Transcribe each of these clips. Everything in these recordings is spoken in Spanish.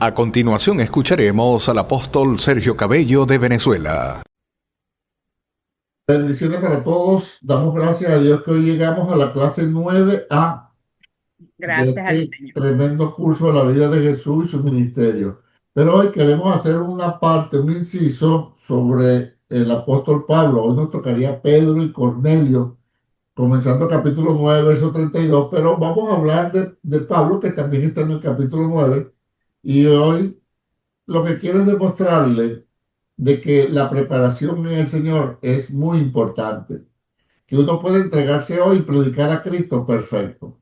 A continuación escucharemos al apóstol Sergio Cabello de Venezuela. Bendiciones para todos. Damos gracias a Dios que hoy llegamos a la clase 9A de Gracias al este Señor. tremendo curso de la vida de Jesús y su ministerio. Pero hoy queremos hacer una parte, un inciso sobre el apóstol Pablo. Hoy nos tocaría Pedro y Cornelio, comenzando capítulo 9, verso 32. Pero vamos a hablar de Pablo, que también está en el capítulo 9. Y hoy lo que quiero es demostrarle de que la preparación en el Señor es muy importante, que uno puede entregarse hoy y predicar a Cristo perfecto.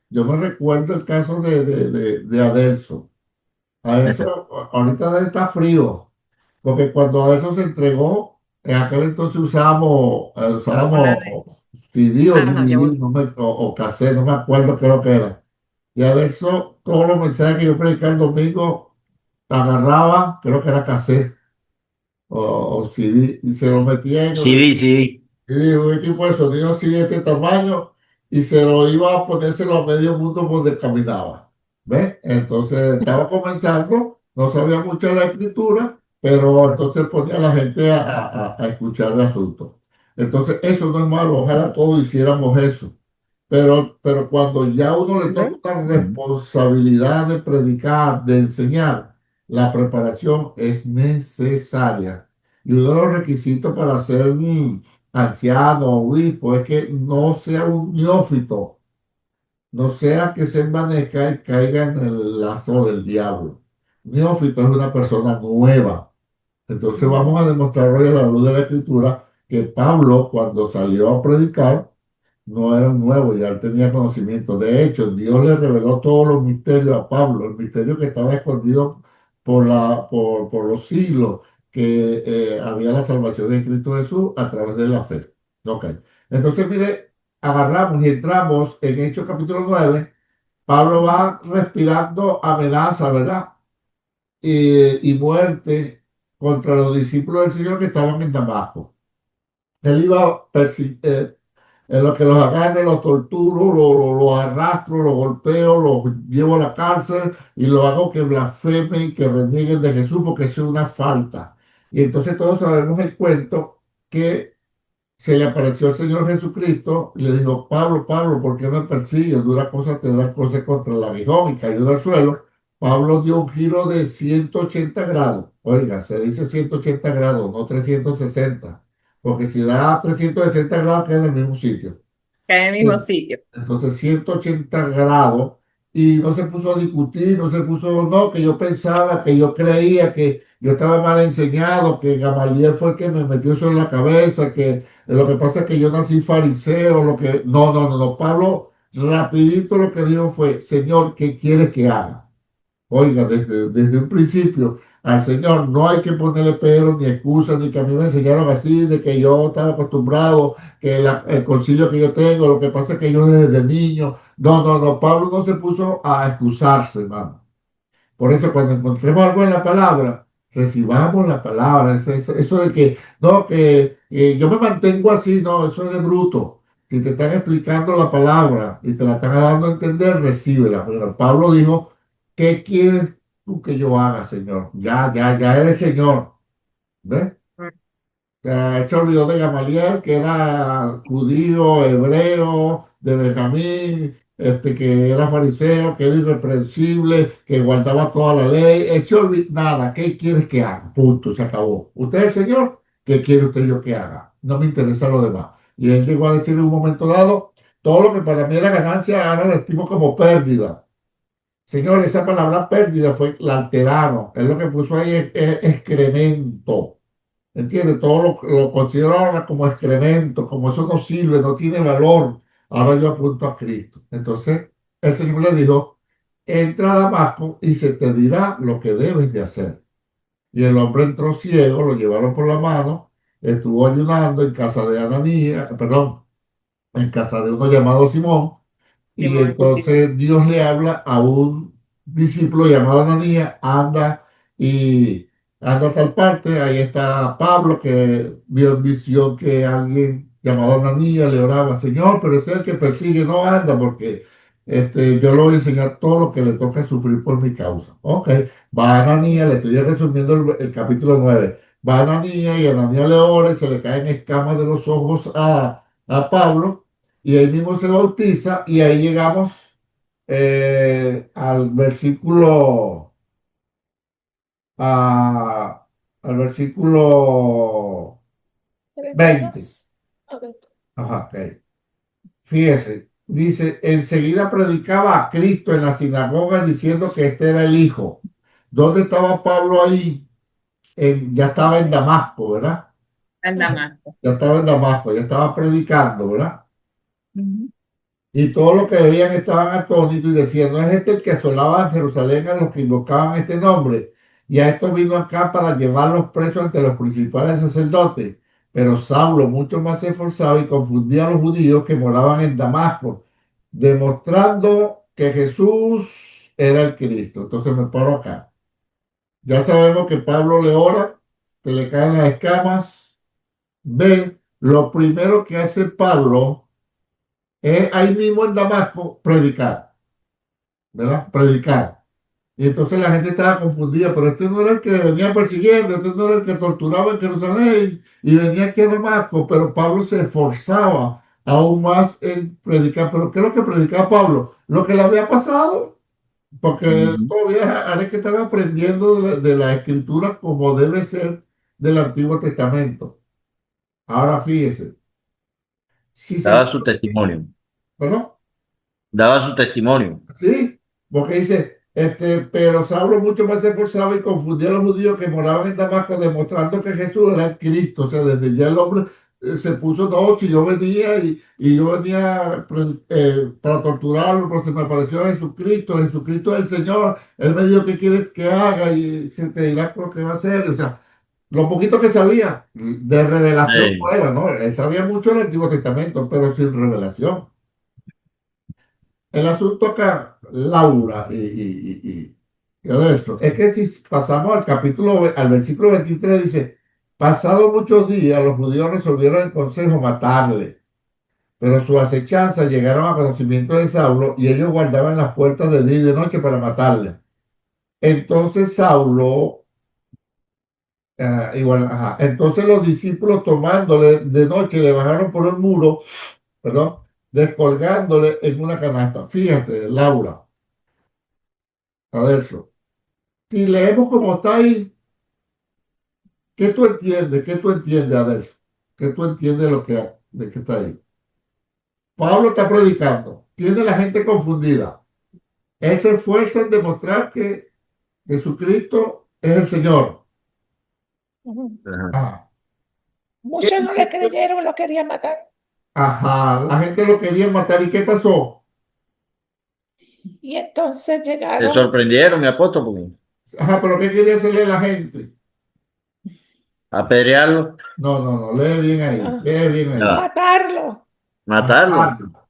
Yo me recuerdo el caso de Adelso. Adelso ahorita está frío, porque cuando Adelso se entregó, en aquel entonces Hola, usábamos CD o ajá, ya voy. DVD, o cassette, no me acuerdo qué es lo que era. Y Adelso, todos los mensajes que yo predicaba el domingo, agarraba, creo que era cassette o CD, y se lo metía en el, Sí, sí. y dijo, un equipo de sonido así de este tamaño y se lo iba a ponérselo a medio mundo por donde caminaba. ¿Ves? Entonces estaba comenzando, no sabía mucho de la escritura, pero entonces ponía a la gente a escuchar el asunto. Entonces eso no es malo, ojalá todos hiciéramos eso. Pero cuando ya uno le toca la responsabilidad de predicar, de enseñar, la preparación es necesaria. Y uno de los requisitos para ser anciano o obispo es que no sea un neófito, no sea que se envanezca y caiga en el lazo del diablo. Neófito es una persona nueva. Entonces vamos a demostrar hoy a la luz de la escritura que Pablo, cuando salió a predicar, no era un nuevo, ya él tenía conocimiento. De hecho, Dios le reveló todos los misterios a Pablo, el misterio que estaba escondido por los siglos, que había la salvación en Cristo Jesús a través de la fe. Ok. Entonces, mire, agarramos y entramos en Hechos capítulo 9. Pablo va respirando amenaza, ¿verdad? Y muerte contra los discípulos del Señor que estaban en Damasco. Él iba en lo que los agarre, los torturo, los arrastro, los golpeo, los llevo a la cárcel y lo hago que blasfemen y que renieguen de Jesús porque eso es una falta. Y entonces todos sabemos el cuento que se le apareció el Señor Jesucristo y le dijo, Pablo, Pablo, ¿por qué me persigues? Dura cosa te da cosas contra el aguijón y cayó del suelo. Pablo dio un giro de 180 grados. Oiga, se dice 180 grados, no 360, porque si da 360 grados queda en el mismo sitio. Que en el mismo sitio. Entonces, 180 grados, y no se puso a discutir, no se puso, no, que yo pensaba, que yo creía, que yo estaba mal enseñado, que Gamaliel fue el que me metió eso en la cabeza, que lo que pasa es que yo nací fariseo, lo que, no. Pablo, rapidito lo que dijo fue, Señor, ¿qué quieres que haga? Oiga, desde un principio al Señor no hay que ponerle pero ni excusas, ni que a mí me enseñaron así, de que yo estaba acostumbrado, que el concilio que yo tengo, lo que pasa es que yo desde niño, no, Pablo no se puso a excusarse, hermano. Por eso cuando encontremos algo en la palabra, recibamos la palabra, eso de que, no, que yo me mantengo así, no, eso es de bruto. Si te están explicando la palabra y te la están dando a entender, recíbela. Pero Pablo dijo, ¿qué quieres tú que yo haga, Señor? Ya eres Señor. ¿Ves? Se olvidó de Gamaliel, que era judío, hebreo, de Benjamín, que era fariseo, que era irreprensible, que guardaba toda la ley. Él se olvidó, nada, ¿qué quieres que haga? Punto, se acabó. Usted es el Señor, ¿qué quiere usted yo que haga? No me interesa lo demás. Y él llegó a decir en un momento dado, todo lo que para mí era ganancia, ahora lo estimo como pérdida. Señor, esa palabra pérdida fue, la alteraron. Él lo que puso ahí es excremento. ¿Entiendes? Todo lo considero ahora como excremento, como eso no sirve, no tiene valor. Ahora yo apunto a Cristo. Entonces el Señor le dijo, entra a Damasco y se te dirá lo que debes de hacer. Y el hombre entró ciego, lo llevaron por la mano, estuvo ayunando en casa de Ananías, perdón, en casa de uno llamado Simón, y Simón, sí. entonces Dios le habla a un discípulo llamado Ananías, y anda a tal parte, ahí está Pablo que vio en visión que alguien llamado Ananías le oraba, Señor, pero ese es el que persigue, no anda, porque yo le voy a enseñar todo lo que le toca sufrir por mi causa. Ok, va Ananías, le estoy resumiendo el capítulo 9. Va Ananías y Ananías le ora y se le caen escamas de los ojos a Pablo y ahí mismo se bautiza y ahí llegamos al versículo, a- al versículo 20. 32. Ok. Ajá, ok. Fíjese, dice, enseguida predicaba a Cristo en la sinagoga diciendo que este era el Hijo. ¿Dónde estaba Pablo ahí? Ya estaba en Damasco, ¿verdad? En Ujú. Damasco. Ya estaba en Damasco, ya estaba predicando, ¿verdad? Ujú. Y todos los que veían estaban atónitos y decían, ¿no es este el que asolaba en Jerusalén a los que invocaban este nombre? Y a esto vino acá para llevarlos presos ante los principales sacerdotes. Pero Saulo mucho más se esforzaba y confundía a los judíos que moraban en Damasco, demostrando que Jesús era el Cristo. Entonces me paro acá. Ya sabemos que Pablo le ora, que le caen las escamas. Ve, lo primero que hace Pablo es ahí mismo en Damasco predicar, ¿verdad? Predicar. Y entonces la gente estaba confundida, pero este no era el que venía persiguiendo, este no era el que torturaba en Jerusalén y venía aquí a Damasco, pero Pablo se esforzaba aún más en predicar. ¿Pero qué es lo que predicaba Pablo? Lo que le había pasado, porque Ujú. todavía ahora es que estaba aprendiendo de la escritura como debe ser del Antiguo Testamento. Ahora fíjese, si se... Daba su testimonio. ¿Perdón? Daba su testimonio. Sí, porque dice, pero Saulo mucho más se esforzaba y confundía a los judíos que moraban en Damasco, demostrando que Jesús era el Cristo. O sea, desde ya el hombre se puso, no, si yo venía y yo venía para torturarlo, pero se me apareció Jesucristo, Jesucristo es el Señor, Él me dijo qué quiere que haga y se te dirá lo que va a hacer. O sea, lo poquito que sabía de revelación Sí. nueva, ¿no? Él sabía mucho del Antiguo Testamento, pero sin revelación. El asunto acá, Laura y Adelso, es que si pasamos al al versículo 23, dice, pasados muchos días, los judíos resolvieron el consejo matarle, pero su acechanza llegaron a conocimiento de Saulo y ellos guardaban las puertas de día y de noche para matarle. Entonces Saulo, igual, ajá, entonces los discípulos tomándole de noche le bajaron por el muro, perdón, descolgándole en una canasta. Fíjate, Laura, Adelso. Si leemos como está ahí, ¿qué tú entiendes? ¿Qué tú entiendes, Adolfo? ¿Qué tú entiendes de que está ahí? Pablo está predicando, tiene la gente confundida. Él se esfuerza en demostrar que Jesucristo es el Señor. Ujú. Ajá. Ah, ¿qué Muchos no le dice? creyeron, lo querían matar. Ajá, la gente lo quería matar. ¿Y qué pasó? Y entonces Se llegaron, sorprendieron, mi apóstol, porque Ajá, pero ¿qué quería hacerle la gente? apedrearlo, No, no, no, lee bien ahí, ah, lee bien ahí. ya, matarlo. matarlo. Matarlo.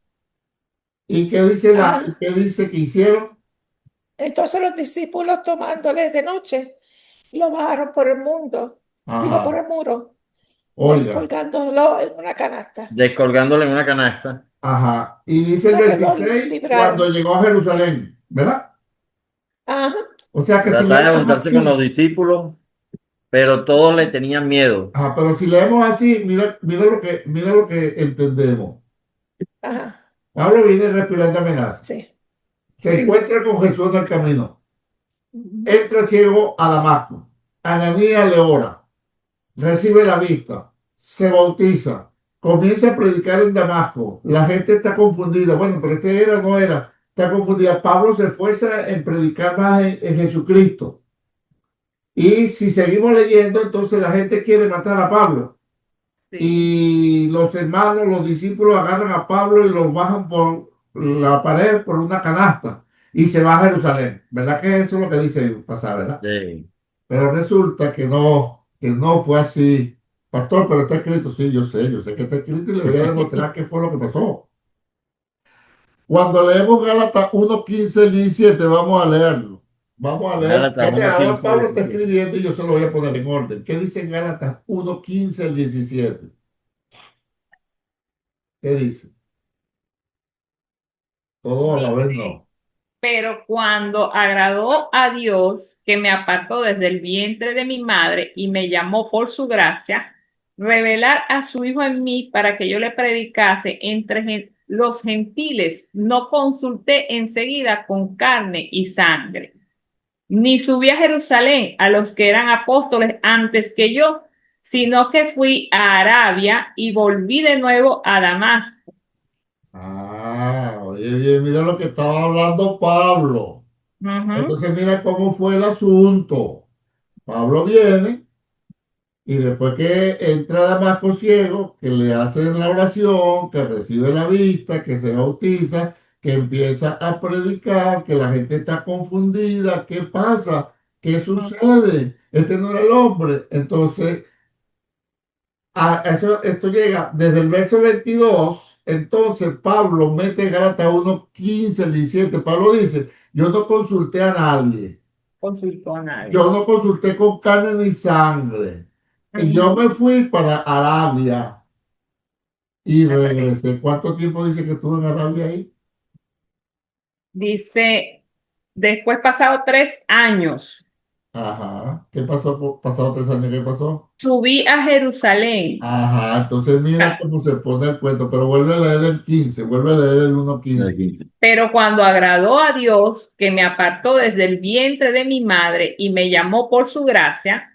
¿Y qué dice Ah, qué dice que hicieron? entonces los discípulos tomándole de noche, lo bajaron por el mundo, digo por Ajá, el muro, oiga. descolgándolo en una canasta. Descolgándole en una canasta. Ajá. Y O dice el sea que lo 26 cuando libraron. llegó a Jerusalén, ¿verdad? Ajá, O sea que si Trataba de leemos juntarse con los así, discípulos, pero todos le tenían miedo. ajá, pero si leemos así, mira lo que entendemos. ajá, Pablo viene respirando amenaza. sí. Se encuentra con Jesús en el camino. Ujú. Entra ciego a Damasco. Ananías le ora. Recibe la vista. Se bautiza. Comienza a predicar en Damasco. La gente está confundida. Bueno, pero este era o no era. Está confundida. Pablo se esfuerza en predicar más en Jesucristo. Y si seguimos leyendo, entonces la gente quiere matar a Pablo. Sí. Y los hermanos, los discípulos agarran a Pablo y lo bajan por la pared, por una canasta, y se va a Jerusalén. ¿Verdad que eso es lo que dice pasar, verdad? Sí. Pero resulta que no fue así. Pastor, pero está escrito, sí, yo sé que está escrito y le voy a demostrar qué fue lo que pasó. Cuando leemos Gálatas 1:15 al 17, vamos a leerlo. Vamos a leer. Gálatas Fíjate, uno ahora quince Pablo está 17. escribiendo y yo se lo voy a poner en orden. ¿Qué dice en Gálatas 1:15 al 17? ¿Qué dice? todo a la vez Dice, no. pero cuando agradó a Dios, que me apartó desde el vientre de mi madre y me llamó por su gracia, revelar a su Hijo en mí para que yo le predicase entre los gentiles, no consulté enseguida con carne y sangre, ni subí a Jerusalén a los que eran apóstoles antes que yo, sino que fui a Arabia y volví de nuevo a Damasco. Oye, bien, mira lo que estaba hablando Pablo. Ujú. Entonces, mira cómo fue el asunto. Pablo viene y después que entra a Damasco ciego, que le hacen la oración, que recibe la vista, que se bautiza, que empieza a predicar, que la gente está confundida. ¿Qué pasa? ¿Qué sucede? Este no era el hombre. Entonces, esto llega desde el verso 22. Entonces Pablo mete Gálatas 1, 15, 17. Pablo dice, yo no consulté a nadie, Consultó a nadie. yo no consulté con carne ni sangre. Y yo Ujú. me fui para Arabia y Me parece. regresé. ¿Cuánto tiempo dice que estuve en Arabia ahí? Dice, después pasado 3 años, Ajá. ¿Qué pasó? Pasado 3 años, ¿qué pasó? subí a Jerusalén, Ajá, entonces mira cómo se pone el cuento, pero vuelve a leer el 15, vuelve a leer el 1:15. 15. pero cuando agradó a Dios, que me apartó desde el vientre de mi madre y me llamó por su gracia,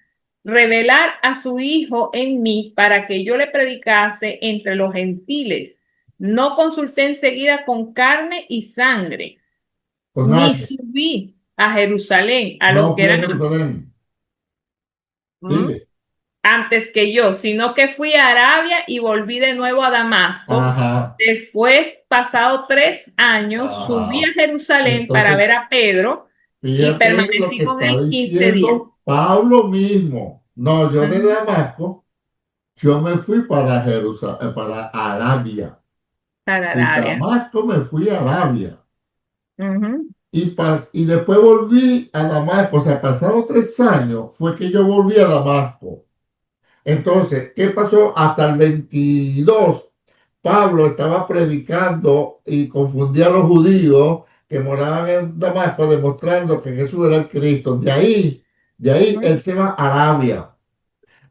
revelar a su Hijo en mí para que yo le predicase entre los gentiles. No consulté enseguida con carne y sangre, Con ni H, subí a Jerusalén a los no que fui a eran Jerusalén. Sigue. antes que yo, sino que fui a Arabia y volví de nuevo a Damasco. Ajá, Después, pasado 3 años, subí a ajá. Jerusalén para ver Entonces, a Pedro y fíjate lo permanecí que con está él 15 días. diciendo Pablo mismo. No, yo de Ujú. Damasco, yo me fui para Jerusalén, para Arabia. Para De Arabia. Damasco me fui a Arabia. Ujú. Y después volví a Damasco. O sea, pasado 3 años fue que yo volví a Damasco. Entonces, ¿qué pasó? Hasta el 22, Pablo estaba predicando y confundía a los judíos que moraban en Damasco, demostrando que Jesús era el Cristo. De ahí Ujú. él se va a Arabia,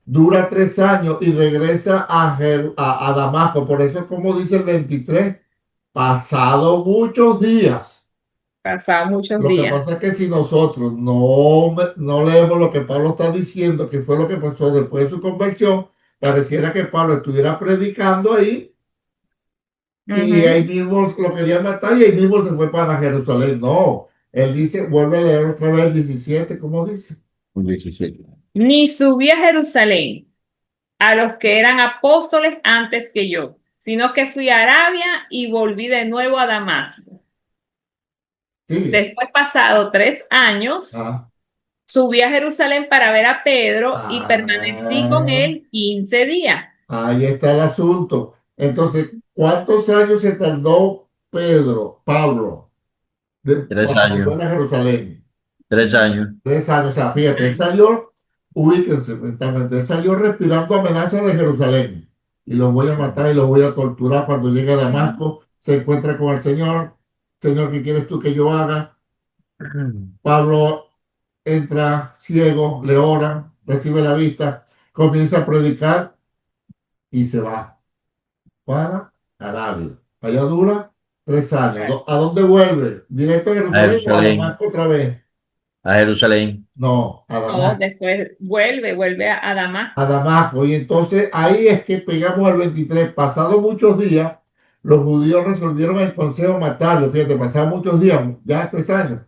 dura 3 años y regresa a Damasco. Por eso es como dice el 23, pasado muchos días. Pasado muchos Lo que días. pasa es que si nosotros no leemos lo que Pablo está diciendo, que fue lo que pasó después de su conversión, pareciera que Pablo estuviera predicando ahí y ahí Ujú. mismo lo quería matar y ahí mismo se fue para Jerusalén. No, él dice, vuelve a leer otra vez el 17, ¿cómo dice? 17. Ni subí a Jerusalén a los que eran apóstoles antes que yo, sino que fui a Arabia y volví de nuevo a Damasco. Sigue. Después, pasado 3 años, Ah, subí a Jerusalén para ver a Pedro y permanecí con ah, él 15 días. ahí está el asunto. Entonces, ¿cuántos años se tardó Pablo, Tres para años. volver a Jerusalén? 3 años. 3 años, o sea, fíjate, él salió, ubíquense mentalmente, él salió respirando amenazas de Jerusalén y los voy a matar y los voy a torturar cuando llegue a Damasco, se encuentra con el Señor, Señor, ¿qué quieres tú que yo haga? Pablo entra ciego, le oran, recibe la vista, comienza a predicar y se va para Arabia. Allá dura 3 años. ¿A dónde vuelve? ¿Directo a A Jerusalén o a Jerusalén. Damasco otra vez? A Jerusalén. No, a No, Damasco. después vuelve a A Damasco. Damasco. Y entonces ahí es que pegamos al 23. Pasados muchos días, los judíos resolvieron el consejo matarlo. Fíjate, pasaron muchos días, ya 3 años.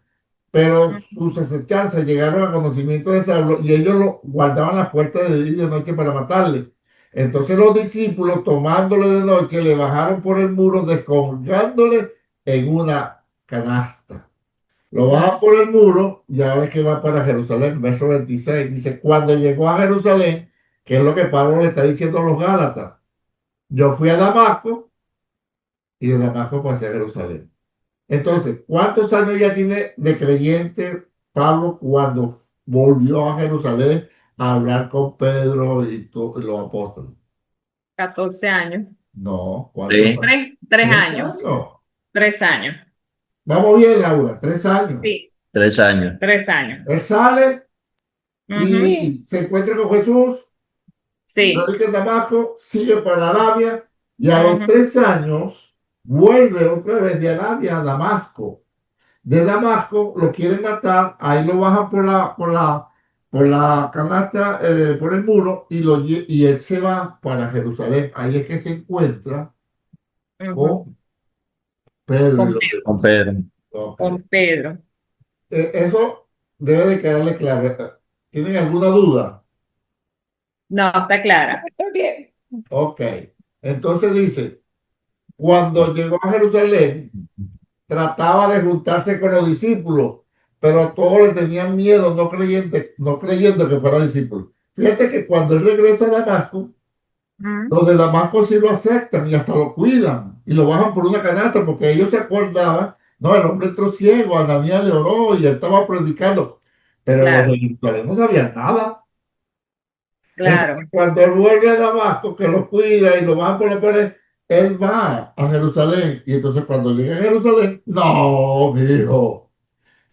Pero sus acechanzas llegaron al conocimiento de Saulo y ellos lo guardaban las puertas de día y de noche para matarle. Entonces los discípulos, tomándole de noche, le bajaron por el muro, descolgándole en una canasta. Lo baja Ujú. por el muro y ahora es que va para Jerusalén. Verso 26 dice, cuando llegó a Jerusalén, que es lo que Pablo le está diciendo a los Gálatas, yo fui a Damasco y de Damasco pasé a Jerusalén. Entonces, ¿cuántos años ya tiene de creyente Pablo cuando volvió a Jerusalén a hablar con Pedro y los apóstoles? 14 años. No, ¿cuántos Sí. años? Tres ¿Tres años. años? 3 años. Vamos bien, Laura, 3 años. Sí, 3 años. 3 años. Él sale Ujú, y se encuentra con Jesús, sí. radica en Damasco, sigue para Arabia y a los Ujú, 3 años vuelve otra vez de Arabia a Damasco. De Damasco lo quieren matar, ahí lo bajan por la canasta, por el muro y él se va para Jerusalén. Ahí es que se encuentra ujú. con Pedro y Con los Pedro. Con demás. Pedro. Ok. Con Pedro. Eso debe de quedarle claro. ¿Tienen alguna duda? No, está clara. Está bien. Ok. Entonces dice, cuando llegó a Jerusalén, trataba de juntarse con los discípulos, pero todos le tenían miedo, no creyendo que fuera discípulo. Fíjate que cuando él regresa a Damasco, Ujú, los de Damasco sí lo aceptan y hasta lo cuidan y lo bajan por una canasta porque ellos se acordaban, no, el hombre entró ciego, Ananías le oró y él estaba predicando, pero los claro, de Jerusalén no sabían nada. Entonces, claro. cuando él vuelve a Damasco, que lo cuida y lo bajan por la pared, él va a Jerusalén. Y entonces cuando llega a Jerusalén, no, mi hijo,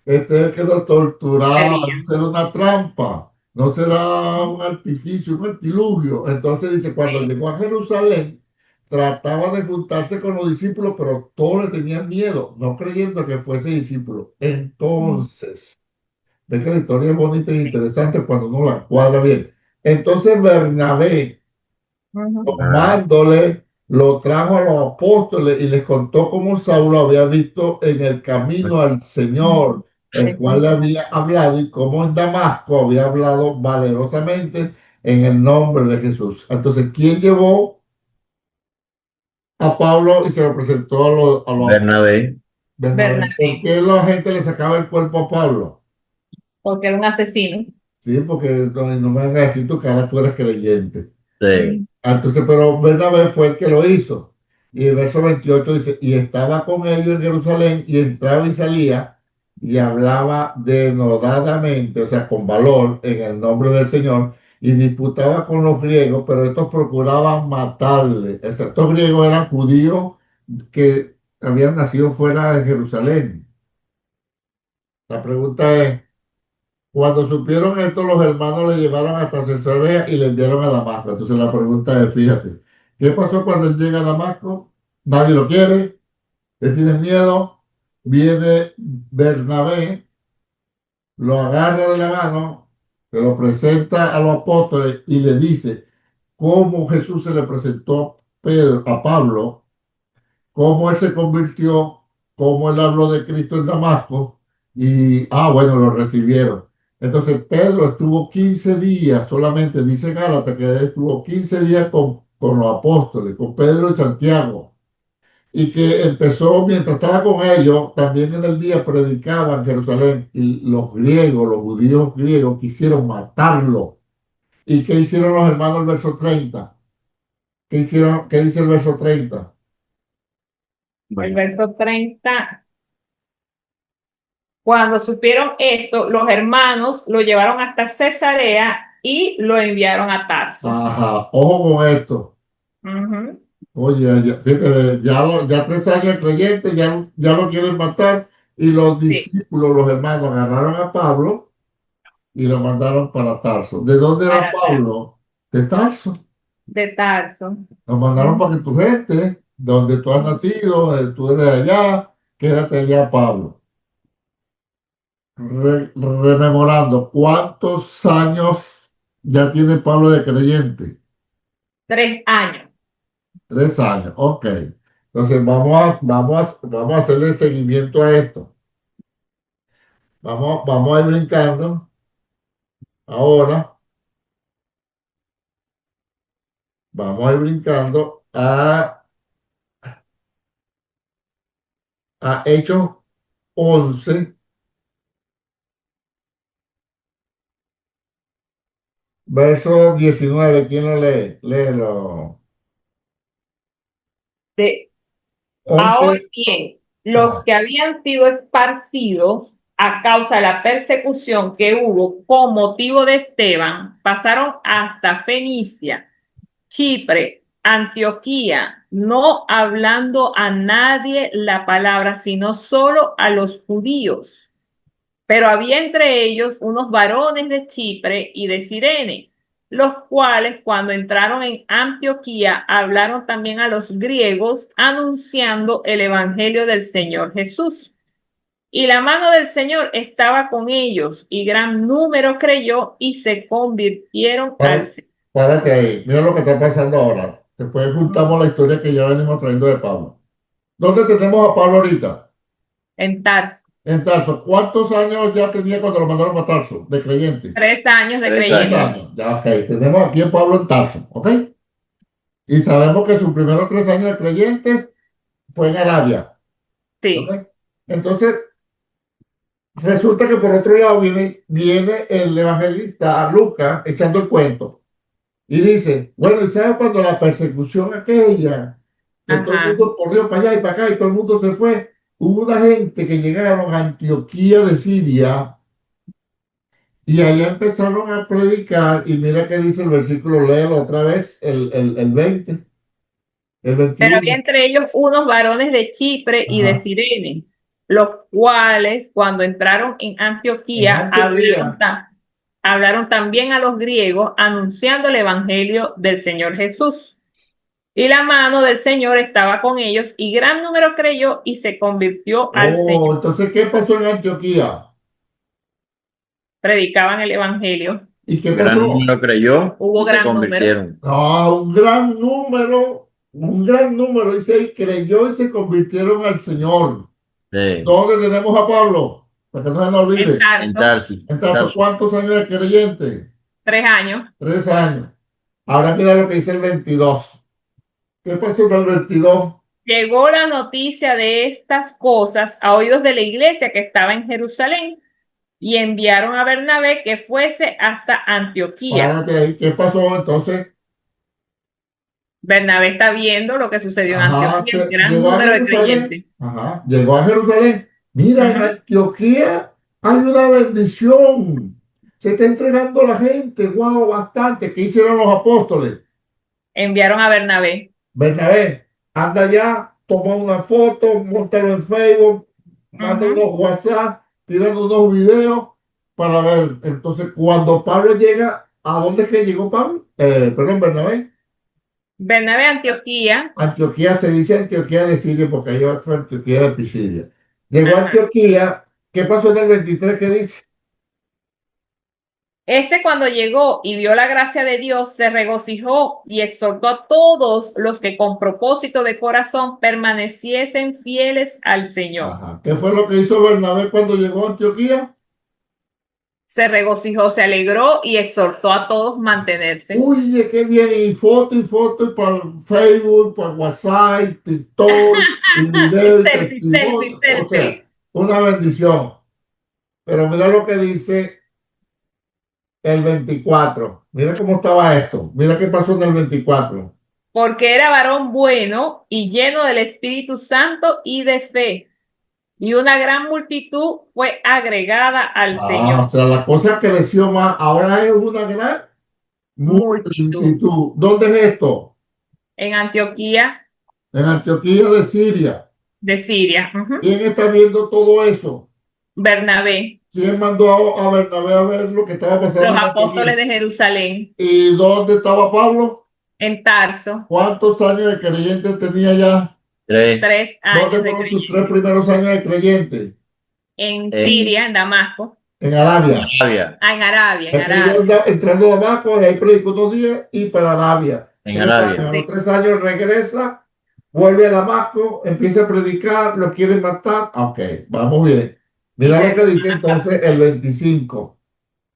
este quedó torturado, Sabía. será una trampa, no será un artificio, un artilugio. Entonces dice, cuando Sí. llegó a Jerusalén, trataba de juntarse con los discípulos, pero todos le tenían miedo, no creyendo que fuese discípulo. Entonces, ve que la historia es bonita e Sí. interesante cuando uno la cuadra bien. Entonces Bernabé, Ujú, Ah, tomándole, lo trajo a los apóstoles y les contó cómo Saulo había visto en el camino al Señor, el cual le había hablado, y cómo en Damasco había hablado valerosamente en el nombre de Jesús. Entonces, ¿quién llevó a Pablo y se lo presentó a los Bernabé. Bernabé? ¿Por Bernabé, qué la gente le sacaba el cuerpo a Pablo? porque era un asesino. Sí, porque no me van a decir tu cara, tú eres creyente. Sí. Ujú, Entonces, pero Bernabé fue el que lo hizo. Y el verso 28 dice, y estaba con ellos en Jerusalén y entraba y salía y hablaba denodadamente, o sea, con valor en el nombre del Señor y disputaba con los griegos, pero estos procuraban matarle. O sea, estos griegos eran judíos que habían nacido fuera de Jerusalén. La pregunta es, cuando supieron esto, los hermanos le llevaron hasta Cesarea y le enviaron a Damasco. Entonces la pregunta es, fíjate, ¿qué pasó cuando él llega a Damasco? Nadie lo quiere, le tienen miedo. Viene Bernabé, lo agarra de la mano, se lo presenta a los apóstoles y le dice cómo Jesús se le presentó a Pablo, cómo él se convirtió, cómo él habló de Cristo en Damasco y, bueno, lo recibieron. Entonces Pedro estuvo 15 días solamente, dice Gálatas que él estuvo 15 días con los apóstoles, con Pedro y Santiago, y que empezó mientras estaba con ellos, también en el día predicaba en Jerusalén y los griegos, los judíos griegos quisieron matarlo. ¿Y qué hicieron los hermanos el verso 30? ¿Qué hicieron? ¿Qué dice el verso 30? el Bueno, verso 30. Cuando supieron esto, los hermanos lo llevaron hasta Cesarea y lo enviaron a Tarso. Ajá, ojo con esto. Ujú, Oye, ya, fíjate, ya 3 años creyentes, ya lo quieren matar. Y los sí, discípulos, los hermanos, agarraron a Pablo y lo mandaron para Tarso. ¿De dónde era para Tarso, Pablo? De Tarso. de Tarso. Nos mandaron Ujú. para que tu gente, donde tú has nacido, tú eres de allá, quédate allá, Pablo. Rememorando, ¿cuántos años ya tiene Pablo de creyente? 3 años. 3 años, ok. Entonces vamos a hacerle seguimiento a esto. Vamos a ir brincando. Ahora vamos a ir brincando a Hechos 11, verso 19. ¿Quién lo lee? Léelo. De, ahora 11. bien, los Ajá. que habían sido esparcidos a causa de la persecución que hubo con motivo de Esteban, pasaron hasta Fenicia, Chipre, Antioquía, no hablando a nadie la palabra, sino solo a los judíos. Pero había entre ellos unos varones de Chipre y de Cirene, los cuales cuando entraron en Antioquía hablaron también a los griegos, anunciando el evangelio del Señor Jesús. Y la mano del Señor estaba con ellos, y gran número creyó y se convirtieron al Señor. Párate ahí, mira lo que está pasando ahora. Después juntamos la historia que ya venimos trayendo de Pablo. ¿Dónde tenemos a Pablo ahorita? En Tarso. En Tarso. ¿Cuántos años ya tenía cuando lo mandaron a Tarso de creyente? 3 años de 3 3 creyente. años. Ya, ok. Tenemos aquí a Pablo en Tarso, ¿ok? Y sabemos que sus primeros 3 años de creyente fue en Arabia, Sí. ¿ok? Entonces, resulta que por otro lado viene el evangelista Lucas echando el cuento y dice, bueno, ¿y sabes cuando la persecución aquella, que todo el Ajá. mundo corrió para allá y para acá y todo el mundo se fue? Hubo una gente que llegaron a Antioquía de Siria y allá empezaron a predicar y mira qué dice el versículo, léelo otra vez, el 20, el Pero había 21. entre ellos unos varones de Chipre y de Ajá. Cirene, los cuales, cuando entraron en En Antioquía, Antioquía. hablaron también a los griegos, anunciando el evangelio del Señor Jesús. Y la mano del Señor estaba con ellos, y gran número creyó y se convirtió al Oh, Señor. entonces, ¿qué pasó en Antioquía? Predicaban el evangelio. ¿Y qué Gran pasó? número creyó Hubo y se gran número. convirtieron. Ah, un gran número, dice ahí, creyó y se convirtieron al Señor. Sí. ¿Dónde tenemos a Pablo? Para que no se nos En olvide. En Tarso, Tarsi. Entonces, ¿cuántos años de creyente? 3 años. 3 años. Ahora mira lo que dice el 22. ¿Qué pasó en el 22? Llegó la noticia de estas cosas a oídos de la iglesia que estaba en Jerusalén, y enviaron a Bernabé que fuese hasta Antioquía. Párate ahí. ¿Qué pasó entonces? Bernabé está viendo lo que sucedió en Ajá, Antioquía, un gran llegó a número de Jerusalén. creyentes. Ajá, llegó a Jerusalén. Mira, en Ajá. Antioquía hay una bendición. Se está entregando la gente. Wow, bastante. ¿Qué hicieron los apóstoles? Enviaron a Bernabé. Bernabé, anda allá, toma una foto, móntalo en Facebook, manda Ujú. unos WhatsApp, tiran unos videos para ver. Entonces, cuando Pablo llega, ¿a dónde es que llegó Pablo? Perdón, Bernabé. Bernabé a Antioquía. Antioquía se dice Antioquía de Siria porque hay otra Antioquía de Pisidia. Llegó a Ajá. Antioquía. ¿Qué pasó en el 23? ¿Qué dice? Cuando llegó y vio la gracia de Dios, se regocijó y exhortó a todos los que con propósito de corazón permaneciesen fieles al Señor. Ajá. ¿Qué fue lo que hizo Bernabé cuando llegó a Antioquía? Se regocijó, se alegró y exhortó a todos mantenerse. Uy, qué bien, y foto, y para Facebook, para WhatsApp, TikTok, y video y Selfie, testimonio. selfie, O sea, selfie. una bendición. Pero mira lo que dice el 24. Mira cómo estaba esto. Mira qué pasó en el 24. Porque era varón bueno y lleno del Espíritu Santo y de fe, y una gran multitud fue agregada al O Señor. sea, la cosa creció más. Ahora es una gran Multitud. multitud. ¿Dónde es esto? En Antioquía En Antioquía de Siria. de Siria. Ujú. ¿Quién está viendo todo eso? Bernabé, ¿Quién mandó a Bernabé a ver lo que estaba pasando los en apóstoles Antioquía? de Jerusalén, ¿Y dónde estaba Pablo? en Tarso, ¿Cuántos años de creyente tenía ya? 3. 3 ¿Dónde años de fueron sus 3 creyente. primeros años de creyente? En En Siria, en Damasco, En Arabia. Arabia. en Arabia, en Él creyó Arabia. entrando a Damasco, ahí predicó unos días y para Arabia. En 3 años, Arabia. a los Sí. 3 años regresa, vuelve a Damasco, empieza a predicar, lo quieren matar. Ok, vamos bien. Mira lo que dice entonces el 25.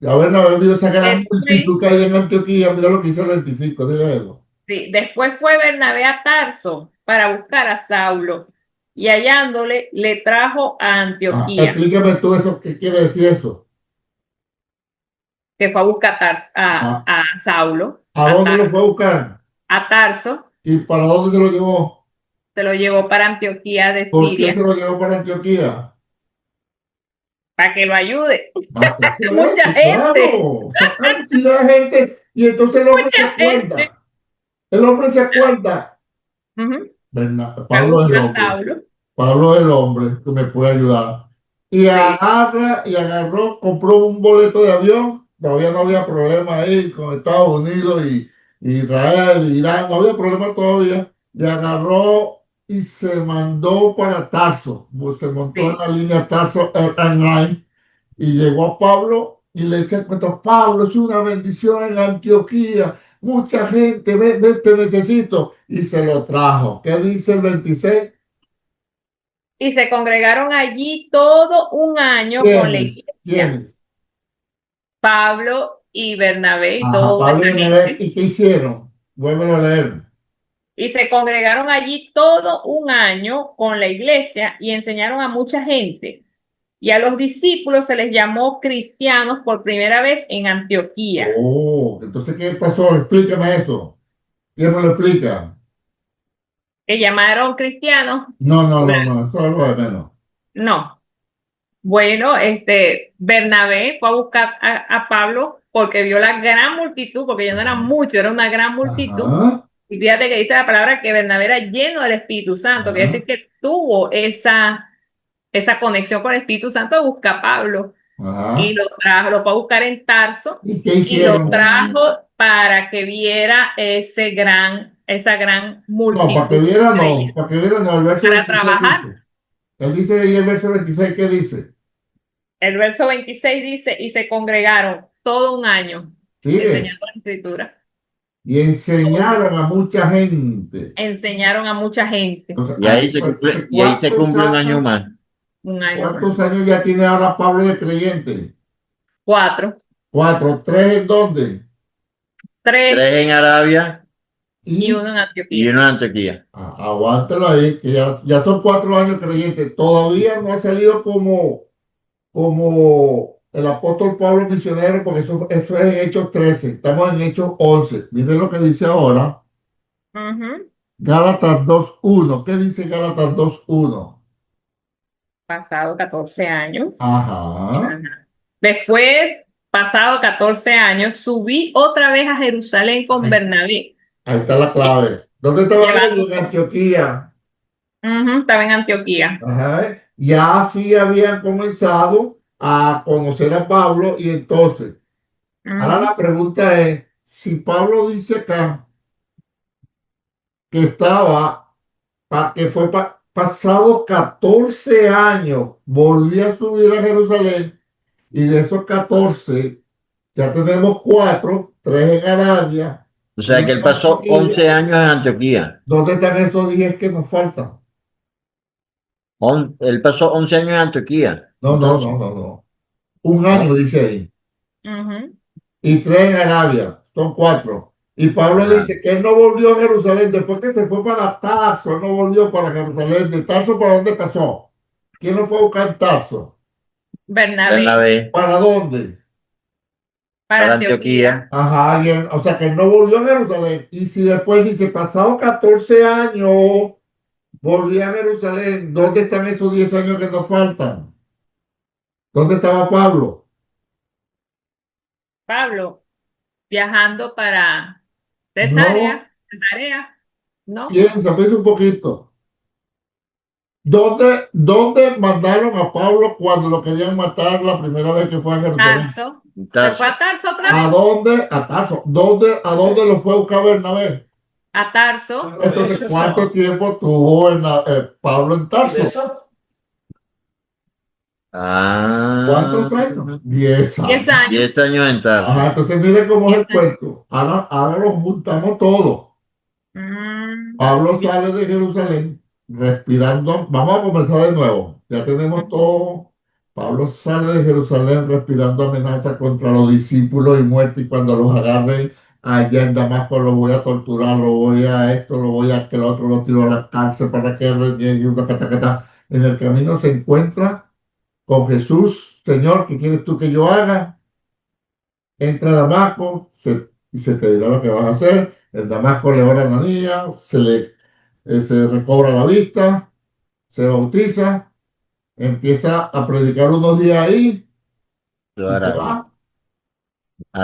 Ya Bernabé vio esa gran multitud que hay en Antioquía. Mira lo que dice el 25. Diga eso. Sí, después fue Bernabé a Tarso para buscar a Saulo, y hallándole le trajo a Antioquía, Explícame tú eso, ¿qué quiere decir eso? que fue a buscar Ah, a Saulo, ¿A dónde lo fue a buscar? a Tarso, ¿Y para dónde se lo llevó? se lo llevó para Antioquía de ¿Por qué Siria, se lo llevó para Antioquía? para que lo ayude. Para hacer Mucha eso, gente, claro. Esa cantidad de gente. Y entonces el hombre se mucha gente. acuerda. El hombre se acuerda. Ujú. Fue a Pablo es el buscar a hombre. Saulo. Pablo es el hombre que me puede ayudar. Y Sí. agarró, compró un boleto de avión. Todavía no había problema ahí con Estados Unidos y Israel, Irán, no había problema todavía. Y agarró y se mandó para Tarso. Pues se montó en Sí. la línea Tarso Airlines y llegó a Pablo y le echa el cuento: Pablo, es una bendición en Antioquía. Mucha gente, ven, ven, te necesito. Y se lo trajo. ¿Qué dice el 26? Y se congregaron allí todo un año con la ¿Quiénes? iglesia, ¿Quiénes? Pablo y Bernabé y Ajá, toda esa Pablo y Bernabé. gente. ¿Y qué hicieron? Vuelven a leer. Y se congregaron allí todo un año con la iglesia y enseñaron a mucha gente. Y a los discípulos se les llamó cristianos por primera vez en Antioquía. Oh, entonces, ¿qué pasó? Explícame eso. ¿Quién me lo explica? ¿Que llamaron cristianos? No, no, Bueno, no, no, eso es lo de menos. no. Bueno, Bernabé fue a buscar a Pablo porque vio la gran multitud, porque ya no era mucho, era una gran multitud. Ajá, Y fíjate que dice la palabra que Bernabé era lleno del Espíritu Santo, quiere ajá, decir que tuvo esa conexión con el Espíritu Santo, busca a Pablo y ajá. lo trajo, lo fue a buscar en Tarso ¿Y qué y lo hicieron? trajo para que viera esa gran No, para que multitud viera, que no, había, para que viera, no. El verso para 26 trabajar. dice. Él dice ahí el verso 26, ¿qué dice? El verso 26 dice, y se congregaron todo un año Sigue. enseñando la escritura. Y enseñaron a mucha gente. Enseñaron a mucha gente. Entonces, Y ahí, ahí se pues, cumple, entonces, y ahí se cumple un año más. Un año más. ¿cuántos años ya tiene ahora Pablo de creyente? 4. 4. ¿3 en dónde? 3 3 en Arabia y Y 1 en y Antioquía. 1 en Antioquía. aguántalo ahí, que ya son 4 años creyente. Todavía no ha salido como el apóstol Pablo misionero, porque eso es en Hechos 13. Estamos en Hechos 11. Miren lo que dice ahora. Ujú. Gálatas 2:1. ¿Qué dice Gálatas 2:1? Pasado 14 años. Ajá. Ajá. Después, pasado 14 años, subí otra vez a Jerusalén con Ahí, Bernabé. ahí está la clave. ¿Dónde estaban Llevando, ellos? En Antioquía. estaba en Antioquía. Ajá. Ya sí habían comenzado a conocer a Pablo y entonces, ahora Ujú. la pregunta es, si Pablo dice acá que estaba, que fue pasado 14 años, volvió a subir a Jerusalén y de esos 14 ya tenemos 4, 3 en Arabia, O sea 1 que él en pasó Antioquía. 11 años en Antioquía. ¿Dónde están esos 10 que nos faltan? Él pasó 11 años en Antioquía. No, no, Entonces, no, no, no. Un ¿no? año dice ahí. Ujú. Y 3 en Arabia, son 4. Y Pablo Ajá. dice que él no volvió a Jerusalén después que se fue para Tarso, él no volvió para Jerusalén. ¿De Tarso para dónde pasó? ¿Quién lo fue a buscar en Tarso? Bernabé, Bernabé ¿Para dónde? para para Antioquía. Antioquía. Ajá, o sea que él no volvió a Jerusalén. Y si después dice, pasado 14 años, volví a Jerusalén, ¿dónde están esos 10 años que nos faltan? ¿Dónde estaba Pablo? Pablo, viajando para No, Cesarea, ¿no? piensa un poquito. ¿Dónde mandaron a Pablo cuando lo querían matar la primera vez que fue a Jerusalén? Tarso. ¿Se fue Tarso. a Tarso otra ¿A vez? dónde? A Tarso. ¿A dónde lo fue a buscar Bernabé? A Tarso. Entonces, ¿cuánto tiempo tuvo Pablo en Tarso? Ah, ¿Cuántos años? 10 10 años. años. 10 años en Ajá, Tarso. entonces mire cómo es 10 el años. cuento. Ahora lo juntamos todo. Pablo Bien. sale de Jerusalén respirando. Vamos a comenzar de nuevo. Ya tenemos todo. Pablo sale de Jerusalén respirando amenaza contra los discípulos y muerte. Y cuando los agarren allá en Damasco, los voy a torturar, lo voy a esto, lo voy a que el otro, lo tiro a la cárcel para que reniegue una catacata. En el camino se encuentra con Jesús. Señor, ¿qué quieres tú que yo haga? Entra a Damasco y se te dirá lo que vas a hacer. En Damasco le ora a Ananías, se recobra la vista, se bautiza, empieza a predicar unos días ahí Yo y se Arabia. va.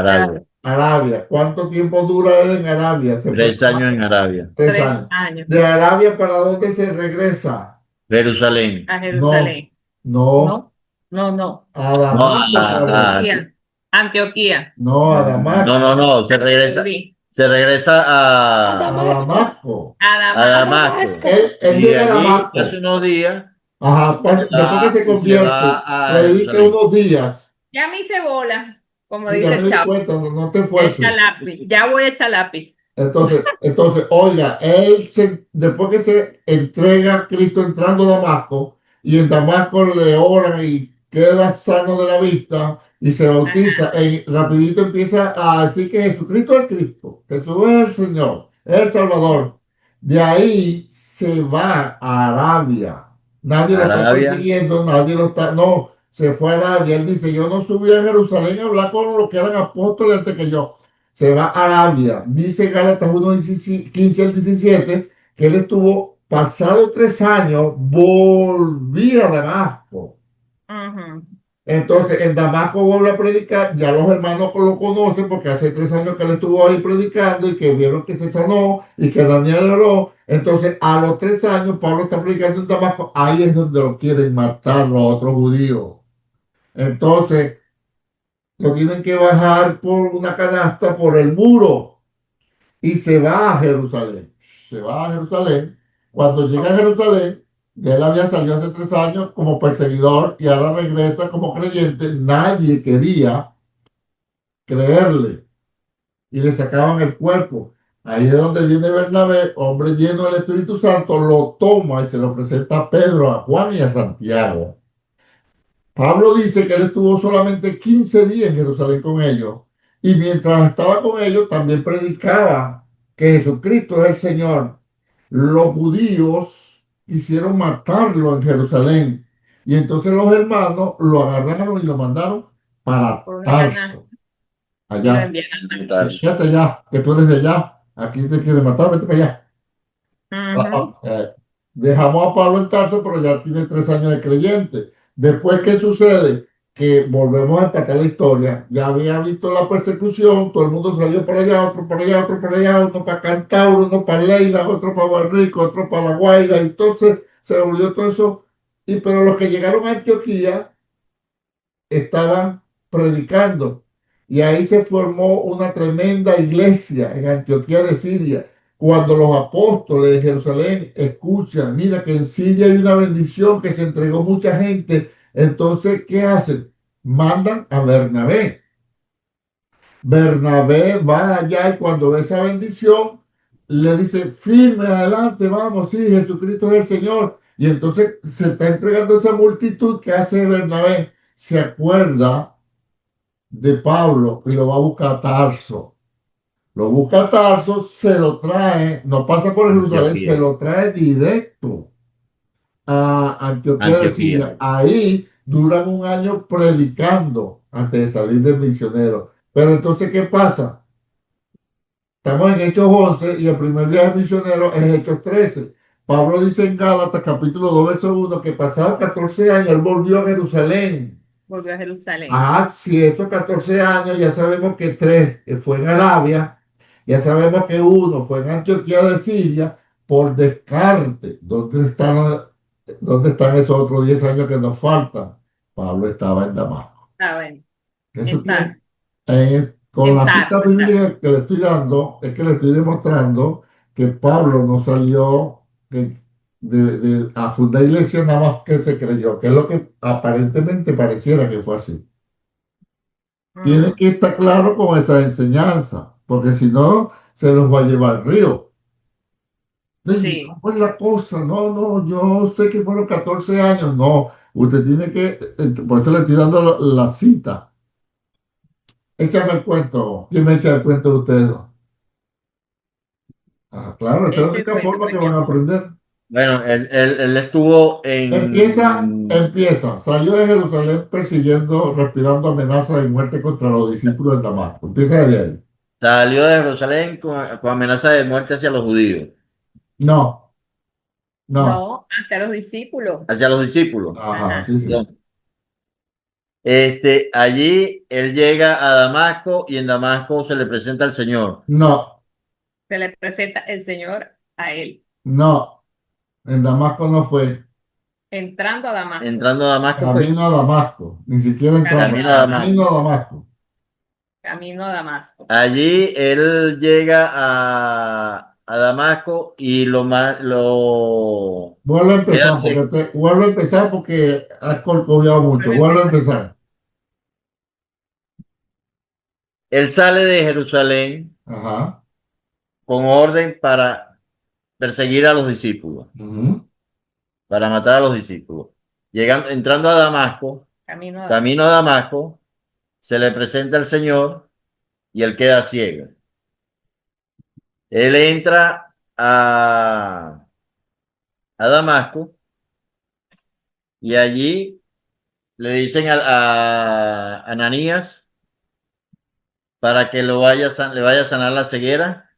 Se va. Arabia. Arabia. ¿Cuánto tiempo dura él en Arabia? Se fue 3 años en Arabia. 3 años. ¿De Arabia para dónde se regresa? Jerusalén. A No, Jerusalén. no, No, no, no. a No, Damasco otra vez. Antioquía. Antioquía. No, a Damasco. no, Perdí. se regresa A A Damasco. Damasco. A a A Damasco. Damasco. Damasco. Él Y de llega a allí, hace Damasco. unos días, Ajá, después que se y se va convierte, a predica Jerusalén. unos días. Ya me hice bola, como Y ya dice me el di chavo. cuenta, no, no te Echa esfuerces. lápiz. Ya voy a echar lápiz. Oiga, después que se entrega a Cristo entrando a Damasco, y en Damasco le oran y queda sano de la vista y se bautiza, Ajá. y rapidito empieza a decir que Jesucristo es Cristo, Jesús es el Señor, es el Salvador. De ahí se va a Arabia. Nadie lo está Arabia, persiguiendo, nadie lo está, no, se fue a Arabia. Él dice, yo no subí a Jerusalén a hablar con los que eran apóstoles antes que yo. Se va a Arabia. Dice Gálatas 1, 15 al 17, que él estuvo pasado 3 años, volvía a Damasco. Ujú. Entonces, en Damasco vuelve a predicar, ya los hermanos lo conocen porque hace 3 años que él estuvo ahí predicando y que vieron que se sanó y que Daniel oró. Entonces, a los 3 años, Pablo está predicando en Damasco, ahí es donde lo quieren matar los otros judíos. Entonces, lo tienen que bajar por una canasta por el muro y se va a Jerusalén. Se va a Jerusalén. Cuando llega a Jerusalén, ya él había salido hace 3 años como perseguidor y ahora regresa como creyente. Nadie quería creerle y le sacaban el cuerpo. Ahí es donde viene Bernabé, hombre lleno del Espíritu Santo, lo toma y se lo presenta a Pedro, a Juan y a Santiago. Pablo dice que él estuvo solamente 15 días en Jerusalén con ellos y mientras estaba con ellos también predicaba que Jesucristo es el Señor. Los judíos quisieron matarlo en Jerusalén y entonces los hermanos lo agarraron y lo mandaron para Por una canasta Tarso, y lo allá. enviaron. Fíjate allá, que tú eres de allá, aquí te quiere matar, vete para allá. Ujú. Dejamos a Pablo en Tarso, pero ya tiene 3 años de creyente. Después, ¿qué sucede? Que volvemos a empatar la historia. Ya había visto la persecución, todo el mundo salió para allá, otro para allá, otro para allá, uno para Cantauro, uno para Leila, otro para Barrico, otro para La Guaira. Entonces se volvió todo eso. Pero los que llegaron a Antioquía estaban predicando. Y ahí se formó una tremenda iglesia en Antioquía de Siria. Cuando los apóstoles de Jerusalén escuchan, mira que en Siria hay una bendición que se entregó mucha gente, entonces, ¿qué hacen? Mandan a Bernabé. Bernabé va allá y cuando ve esa bendición, le dice, firme, adelante, vamos, sí, Jesucristo es el Señor. Y entonces se está entregando esa multitud que hace Bernabé. Se acuerda de Pablo y lo va a buscar a Tarso. Lo busca a Tarso, se lo trae, no pasa por Jerusalén, se Antioquía. lo trae directo a Antioquía de Antioquía. Siria. Ahí duran un año predicando antes de salir del misionero. Pero entonces, ¿qué pasa? Estamos en Hechos 11 y el primer viaje misionero es Hechos 13. Pablo dice en Gálatas capítulo 2, verso 1, que pasados 14 años él volvió a Jerusalén. Volvió a Jerusalén. Ah, si esos 14 años ya sabemos que 3 fue en Arabia, ya sabemos que 1 fue en Antioquía de Siria, por descarte. ¿Dónde están esos otros 10 años que nos faltan? Pablo estaba en Damasco. Ah, bueno. Eso Está, tiene, con en la cita Tarso, está. bíblica que le estoy dando, es que le estoy demostrando que Pablo no salió a fundar iglesia nada más que se creyó, que es lo que aparentemente pareciera que fue así. Tiene Mm, que estar claro con esa enseñanza, porque si no, se los va a llevar el río. Oye, sí. ¿cómo es la cosa? No, no, yo sé que fueron 14 años. No, usted tiene que, por eso le estoy dando la cita. Échame el cuento. ¿Quién me echa el cuento de ustedes dos? Ah, claro, esa es la Eche el única cuento, forma que van a pequeño. aprender. Bueno, él estuvo Empieza. Salió de Jerusalén persiguiendo, respirando amenazas de muerte contra los discípulos de Damasco. Empieza desde ahí. salió de Jerusalén con amenaza de muerte hacia los judíos, No, no. No, hacia los discípulos. hacia los discípulos. Ajá, Ajá. sí, sí. Perdón. Allí él llega a Damasco y en Damasco se le presenta al Señor. No, Se le presenta el Señor a él, no. En Damasco no fue. entrando a Damasco. Entrando a Damasco fue Camino a Damasco. Ni siquiera entrando. camino a Damasco. Camino a Damasco. Camino a Damasco. Allí él llega a Damasco y lo Vuelvo a empezar queda porque vuelvo a empezar porque has colcoviado mucho. Vuelvo a empezar. él sale de Jerusalén Ajá. con orden para perseguir a los discípulos, Ujú. para matar a los discípulos. Entrando a Damasco, Camino a camino a Damasco, se le presenta el Señor y él queda ciego. Él entra a Damasco y allí le dicen a Ananías para que le vaya a sanar la ceguera.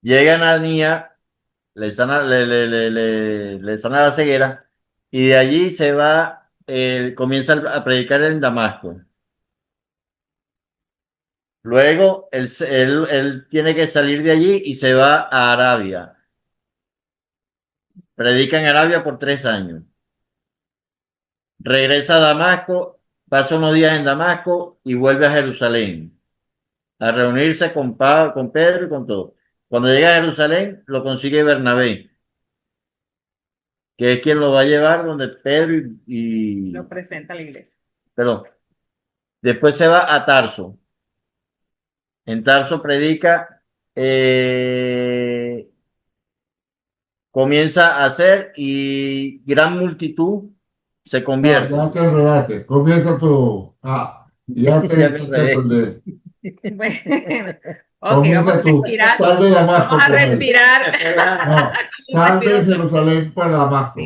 Llega Ananías, le sana la ceguera y de allí se va, comienza a predicar en Damasco. Luego él tiene que salir de allí y se va a Arabia. Predica en Arabia por 3 años. Regresa a Damasco, pasa unos días en Damasco y vuelve a Jerusalén a reunirse con Pedro y con todo. Cuando llega a Jerusalén, lo consigue Bernabé, que es quien lo va a llevar donde Pedro lo presenta a la iglesia. perdón. Después se va a Tarso. En Tarso predica, comienza a hacer y gran multitud se No, convierte. ya te enredaste. Comienza tú. Ya te Ya me echaste a enredé. perder. Bueno, ok, Comienza vamos a tú. respirar. Sal de Damasco Vamos a con él. respirar. No, sal de Respiro. Jerusalén para Damasco.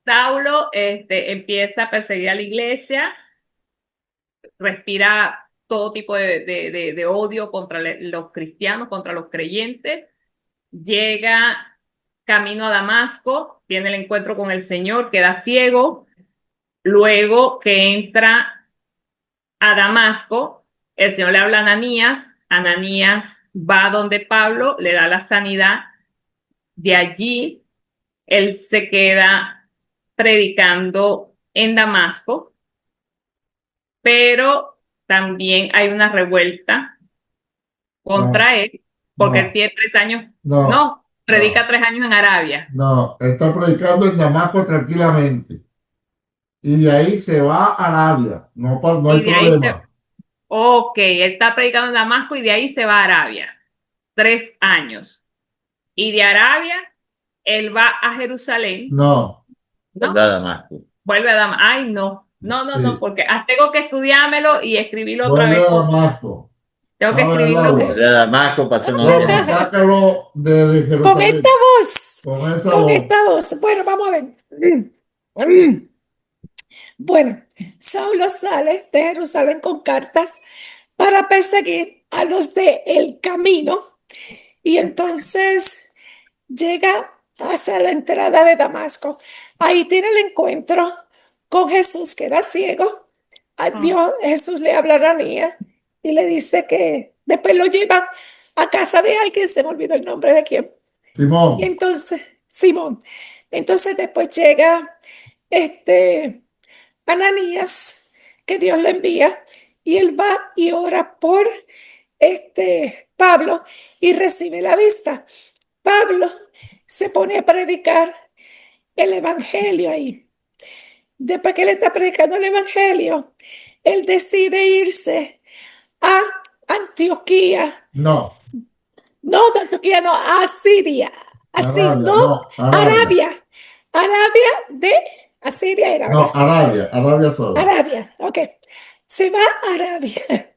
Saulo empieza a perseguir a la iglesia, respira todo tipo de odio contra los cristianos, contra los creyentes, llega camino a Damasco, tiene el encuentro con el Señor, queda ciego, luego que entra a Damasco, el Señor le habla a Ananías va donde Pablo, le da la sanidad, de allí él se queda predicando en Damasco, pero también hay una revuelta contra él, porque él No, tiene 3 años, no, predica no, 3 años en Arabia. no. Está predicando en Damasco tranquilamente. Y de ahí se va a Arabia. No, no hay Y de ahí problema. ok, él está predicando en Damasco y de ahí se va a Arabia. 3 años. Y de Arabia, él va a Jerusalén, No, ¿no? Va a Damasco. Vuelve a Damasco. Ay, no, sí. porque tengo que estudiármelo y escribirlo otra Vuelve vez. a Damasco. Tengo que A ver, escribirlo. Laura. De Damasco pasó unos No, días. sácalo de Con Jerusalén. esta voz, Con esa con voz. esta voz. Bueno, vamos a ver. Bueno, Saulo sale de Jerusalén con cartas para perseguir a los de el camino y entonces llega hacia la entrada de Damasco. Ahí tiene el encuentro con Jesús, que era ciego. A Dios, Jesús le habla a Ananías y le dice que después lo lleva a casa de alguien, se me olvidó el nombre de quién. Simón. Y entonces, Simón. Entonces después llega Ananías, que Dios le envía, y él va y ora por Pablo y recibe la vista. Pablo se pone a predicar el evangelio ahí. Después que él está predicando el evangelio, él decide irse a Antioquía. No, No, Antioquía, no, a Siria. Así, Arabia, no, no, Arabia. Arabia. Arabia de Asiria era, No, ¿verdad? Arabia solo. Arabia, ok. Se va a Arabia.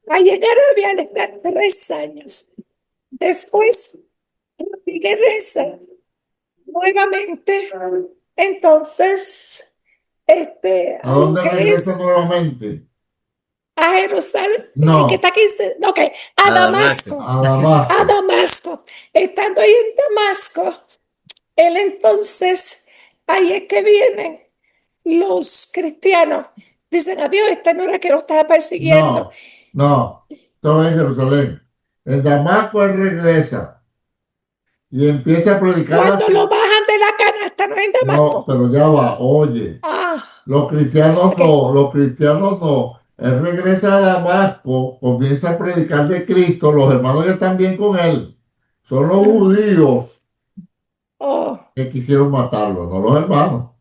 Ahí en Arabia le dan 3 años. Después regresa nuevamente. Entonces, ¿A dónde lo que regresa es nuevamente? a Jerusalén, No. que está aquí, ok, a A Damasco. A Damasco. A Damasco. Estando ahí en Damasco, él entonces, ahí es que vienen los cristianos dicen a Dios, este no era que lo estaba persiguiendo. No, todo en Jerusalén. En Damasco él regresa y empieza a predicar Cuando lo bajan de la canasta, no es en No, Damasco. pero ya va, oye, Ah, los cristianos ok. no, los cristianos no. Él regresa a Damasco, comienza a predicar de Cristo, los hermanos ya están bien con él. Son los judíos Oh, que quisieron matarlo, no los hermanos.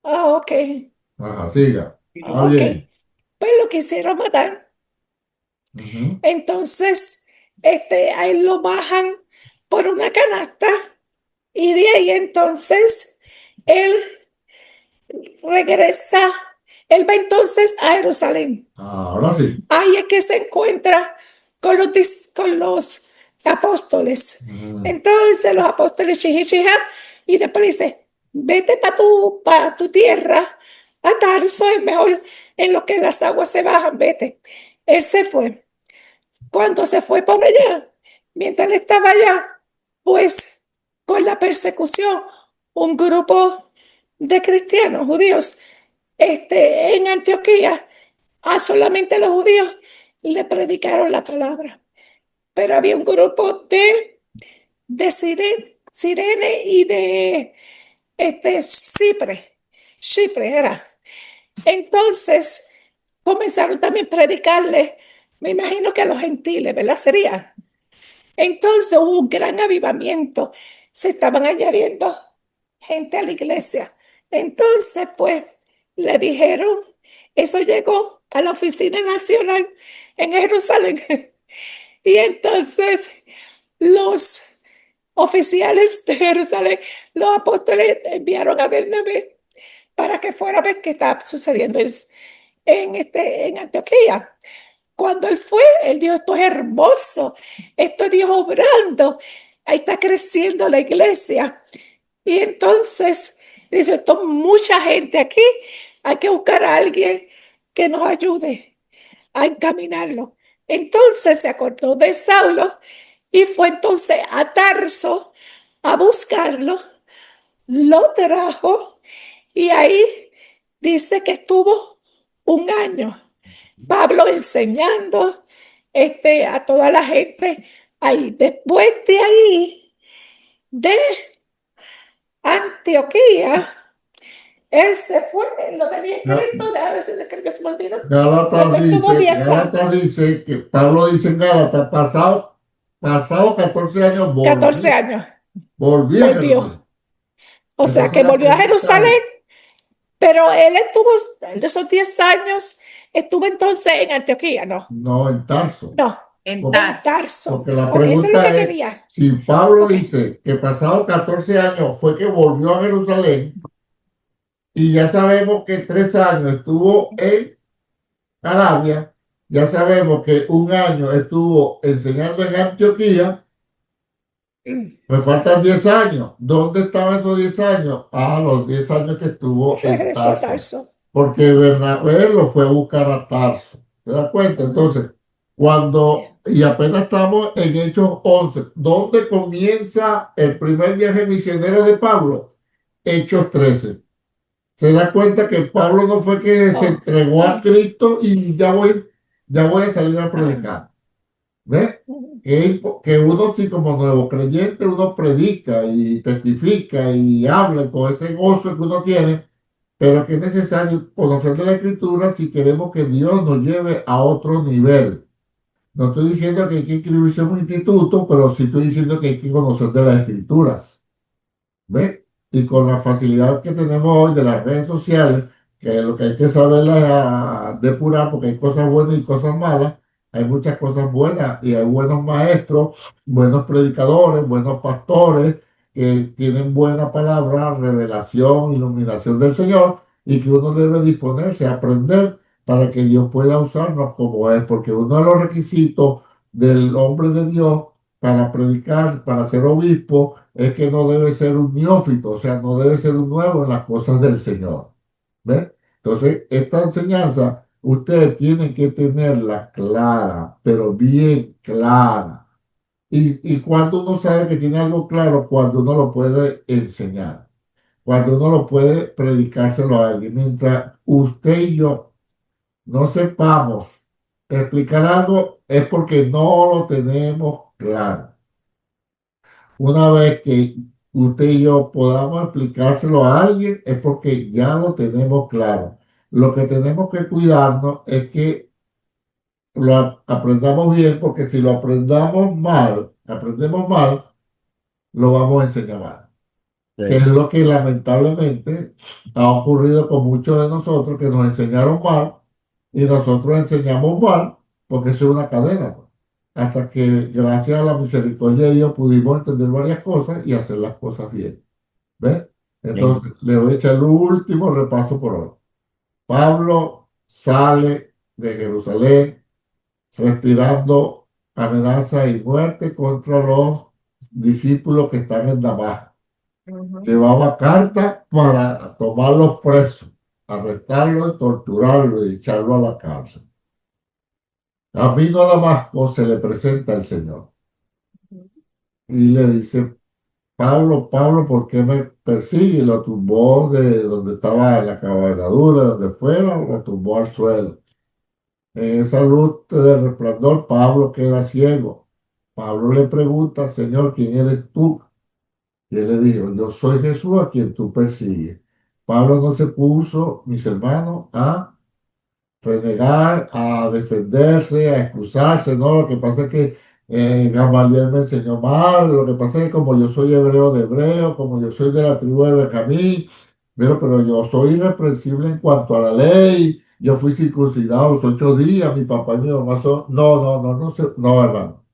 ok. Ajá, siga. Está Ok. bien. Pues lo quisieron matar. Ujú. Entonces, a él lo bajan por una canasta y de ahí entonces él regresa, él va entonces a Jerusalén. Ahora sí. Ahí es que se encuentra con los apóstoles. Entonces los apóstoles chihichija y después dice, vete para tu tierra, a Tarso, es mejor en lo que las aguas se bajan, vete. Él se fue. Cuando se fue por allá, mientras él estaba allá, pues con la persecución, un grupo de cristianos judíos en Antioquía, a solamente los judíos le predicaron la palabra. Pero había un grupo de Sirene y de Chipre era. Entonces comenzaron también a predicarle, me imagino que a los gentiles, ¿verdad? Sería. Entonces hubo un gran avivamiento, se estaban añadiendo gente a la iglesia. Entonces, pues, le dijeron, eso llegó a la oficina nacional en Jerusalén. Y entonces los oficiales de Jerusalén, los apóstoles enviaron a Bernabé para que fuera a ver qué estaba sucediendo en Antioquía. Cuando él fue, él dijo, esto es hermoso, esto es Dios obrando, ahí está creciendo la iglesia. Y entonces dice, esto mucha gente aquí, hay que buscar a alguien que nos ayude a encaminarlo. Entonces se acordó de Saulo y fue entonces a Tarso a buscarlo, lo trajo y ahí dice que estuvo un año Pablo enseñando a toda la gente ahí. Después de ahí, de Antioquía, él se fue, lo tenía escrito, déjame ver si le escribió, se me olvidó. Gálatas dice que Pablo dice en Gálatas, pasado 14 años 14 años, volví a Jerusalén. volvió. O sea Entonces que la volvió a pregunta Jerusalén, pero él estuvo, de esos 10 años, estuvo entonces en Antioquía, ¿no? no, en Tarso. No, En Porque, en Tarso. porque la Ok, eso es lo pregunta que es, quería. si Pablo Ok. dice que pasado 14 años fue que volvió a Jerusalén, y ya sabemos que 3 años estuvo en Arabia, ya sabemos que un año estuvo enseñando en Antioquía, me faltan 10 años. ¿Dónde estaban esos 10 años? Ah, los 10 años que estuvo en Regresó a Tarso. Tarso. Porque Bernabé lo fue a buscar a Tarso. ¿Te das cuenta? Entonces, y apenas estamos en Hechos 11, ¿dónde comienza el primer viaje misionero de Pablo? Hechos 13. Se da cuenta que Pablo no fue que se entregó a Sí. Cristo y ya voy a salir a predicar. ¿Ves? Que uno sí como nuevo creyente, uno predica y testifica y habla con ese gozo que uno tiene, pero que es necesario conocer de la Escritura si queremos que Dios nos lleve a otro nivel. No estoy diciendo que hay que inscribirse en un instituto, pero sí estoy diciendo que hay que conocer de las Escrituras. ¿Ve? Y con la facilidad que tenemos hoy de las redes sociales, que lo que hay que saber es depurar, porque hay cosas buenas y cosas malas, hay muchas cosas buenas y hay buenos maestros, buenos predicadores, buenos pastores que tienen buena palabra, revelación, iluminación del Señor y que uno debe disponerse a aprender para que Dios pueda usarnos como es, porque uno de los requisitos del hombre de Dios para predicar, para ser obispo, es que no debe ser un neófito, o sea, no debe ser un nuevo en las cosas del Señor. ¿Ve? Entonces, esta enseñanza, ustedes tienen que tenerla clara, pero bien clara. Y cuando uno sabe que tiene algo claro, cuando uno lo puede enseñar. cuando uno lo puede predicárselo a alguien. Mientras usted y yo no sepamos explicar algo, es porque no lo tenemos claro. Una vez que usted y yo podamos explicárselo a alguien, es porque ya lo tenemos claro. Lo que tenemos que cuidarnos es que aprendamos bien, porque si lo aprendemos mal, lo vamos a enseñar mal. Que es Sí, lo que lamentablemente ha ocurrido con muchos de nosotros que nos enseñaron mal y nosotros enseñamos mal, porque eso es una cadena, pues. Hasta que gracias a la misericordia de Dios pudimos entender varias cosas y hacer las cosas bien. ¿Ves? sí, Entonces, le voy a echar el último repaso por hoy. Pablo sale de Jerusalén respirando amenaza y muerte contra los discípulos que están en Damasco. Ujú, Llevaba cartas para tomarlos presos, arrestarlos, torturarlos y echarlo a la cárcel. Camino a Damasco se le presenta el Señor ujú, y le dice, Pablo, Pablo, ¿por qué me persigue? Y lo tumbó de donde estaba en la cabalgadura, donde fuera, lo tumbó al suelo. En esa luz de resplandor, Pablo queda ciego. Pablo le pregunta, Señor, ¿quién eres tú? Y él le dijo, yo soy Jesús a quien tú persigues. Pablo no se puso, mis hermanos, a renegar, a defenderse, a excusarse, ¿no? Lo que pasa es que Gamaliel me enseñó mal, lo que pasa es que como yo soy hebreo de hebreo, como yo soy de la tribu de Benjamín, pero yo soy irreprensible en cuanto a la ley, yo fui circuncidado los 8 días, mi papá y mi mamá son... No, no, no, no, no, hermano.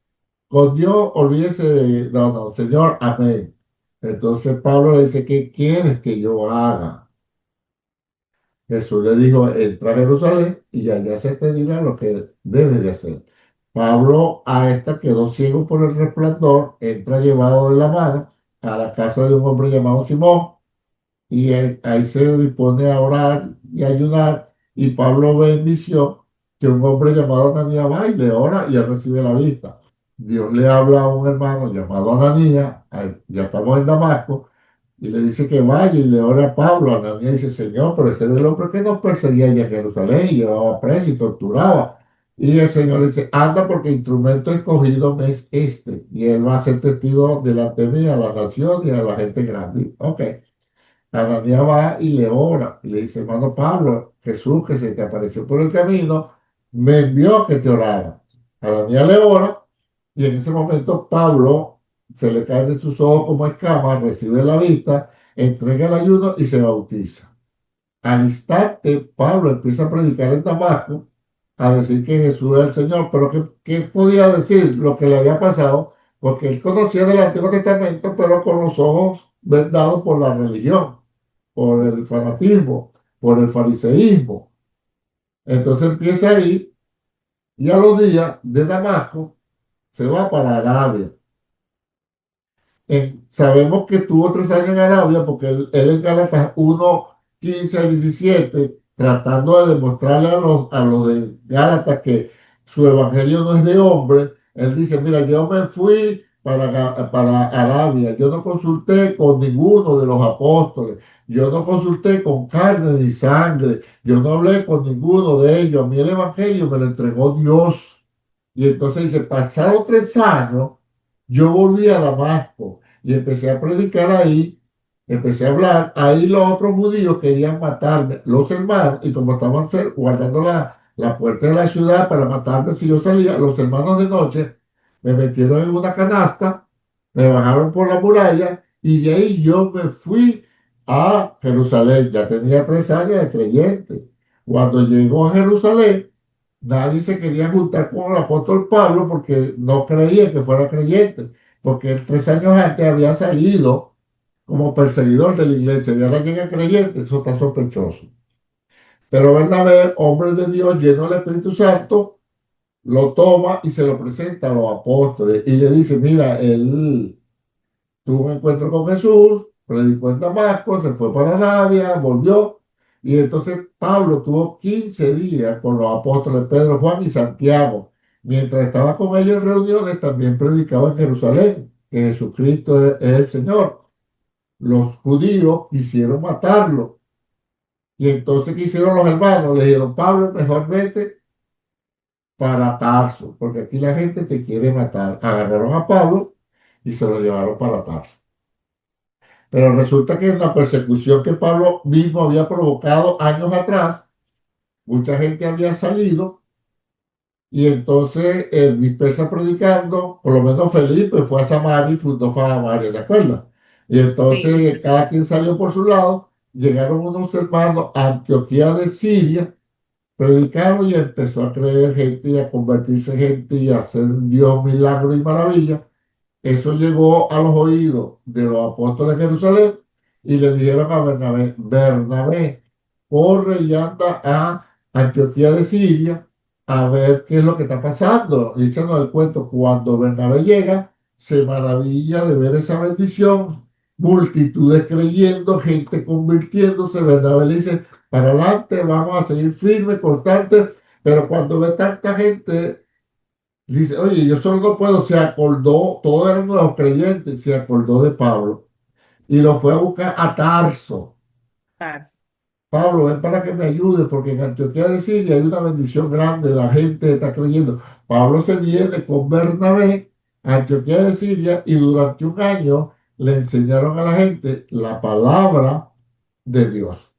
Con Dios, olvídese de... No, no, Señor, amén. Entonces Pablo le dice, ¿qué quieres que yo haga? Jesús le dijo, entra a Jerusalén y allá se te dirá lo que debes de hacer. Pablo a esta quedó ciego por el resplandor, entra llevado de la mano a la casa de un hombre llamado Simón y ahí se dispone a orar y ayunar y Pablo ve en visión que un hombre llamado Ananías va y le ora y él recibe la vista. Dios le habla a un hermano llamado Ananías, ya estamos en Damasco, y le dice que vaya y le ora a Pablo. Ananías dice, Señor, pero ese era el hombre que nos perseguía allá en Jerusalén y llevaba preso y torturaba. Y el Señor le dice, anda porque instrumento escogido me es este. Y él va a ser testigo delante de mí a la nación y a la gente grande. Ok. Ananías va y le ora. Y le dice, hermano Pablo, Jesús que se te apareció por el camino, me envió a que te orara. Ananías le ora y en ese momento Pablo se le cae de sus ojos como escamas, recibe la vista, entrega el ayuno y se bautiza. Al instante, Pablo empieza a predicar en Damasco, a decir que Jesús es el Señor, pero ¿qué podía decir lo que le había pasado? Porque él conocía del Antiguo Testamento, pero con los ojos vendados por la religión, por el fanatismo, por el fariseísmo. Entonces empieza ahí y a los días de Damasco se va para Arabia. Sabemos que estuvo 3 años en Arabia porque él en Gálatas 1:15 al 17, tratando de demostrarle a los de Gálatas que su evangelio no es de hombre. Él dice, mira, yo me fui para Arabia, yo no consulté con ninguno de los apóstoles, yo no consulté con carne ni sangre, yo no hablé con ninguno de ellos, a mí el evangelio me lo entregó Dios. Y entonces dice, pasados 3 años, yo volví a Damasco y empecé a predicar ahí, empecé a hablar. Ahí los otros judíos querían matarme, los hermanos, y como estaban guardando la puerta de la ciudad para matarme si yo salía, los hermanos de noche me metieron en una canasta, me bajaron por la muralla y de ahí yo me fui a Jerusalén. Ya tenía 3 años de creyente. Cuando llegó a Jerusalén, nadie se quería juntar con el apóstol Pablo porque no creía que fuera creyente, porque él 3 años antes había salido como perseguidor de la iglesia y ahora llega creyente, eso está sospechoso. Pero Bernabé, hombre de Dios lleno del Espíritu Santo, lo toma y se lo presenta a los apóstoles y le dice, mira, él tuvo un encuentro con Jesús, predicó en Damasco, se fue para Arabia, volvió. Y entonces Pablo tuvo 15 días con los apóstoles Pedro, Juan y Santiago. Mientras estaba con ellos en reuniones, también predicaba en Jerusalén, que Jesucristo es el Señor. los judíos quisieron matarlo. Y entonces, ¿qué hicieron los hermanos? Le dijeron, Pablo, mejor vete para Tarso, porque aquí la gente te quiere matar. Agarraron a Pablo y se lo llevaron para Tarso. Pero resulta que en la persecución que Pablo mismo había provocado años atrás, mucha gente había salido y entonces dispersa predicando, por lo menos Felipe fue a Samaria y fundó Samaria, ¿se acuerdan? Y Sí, entonces cada quien salió por su lado, llegaron unos hermanos a Antioquía de Siria, predicaron y empezó a creer gente y a convertirse gente y a hacer Dios milagros y maravillas. Eso llegó a los oídos de los apóstoles de Jerusalén y le dijeron a Bernabé, Bernabé, corre y anda a Antioquía de Siria a ver qué es lo que está pasando. Y échanos el cuento, cuando Bernabé llega, se maravilla de ver esa bendición, multitudes creyendo, gente convirtiéndose. Bernabé le dice, para adelante, vamos a seguir firmes, constantes, pero cuando ve tanta gente dice, oye, yo solo no puedo, se acordó, todos eran nuevos creyentes, se acordó de Pablo y lo fue a buscar a Tarso. Tarso. Pablo, ven para que me ayude, porque en Antioquía de Siria hay una bendición grande, la gente está creyendo. Pablo se viene con Bernabé a Antioquía de Siria y durante un año le enseñaron a la gente la palabra de Dios.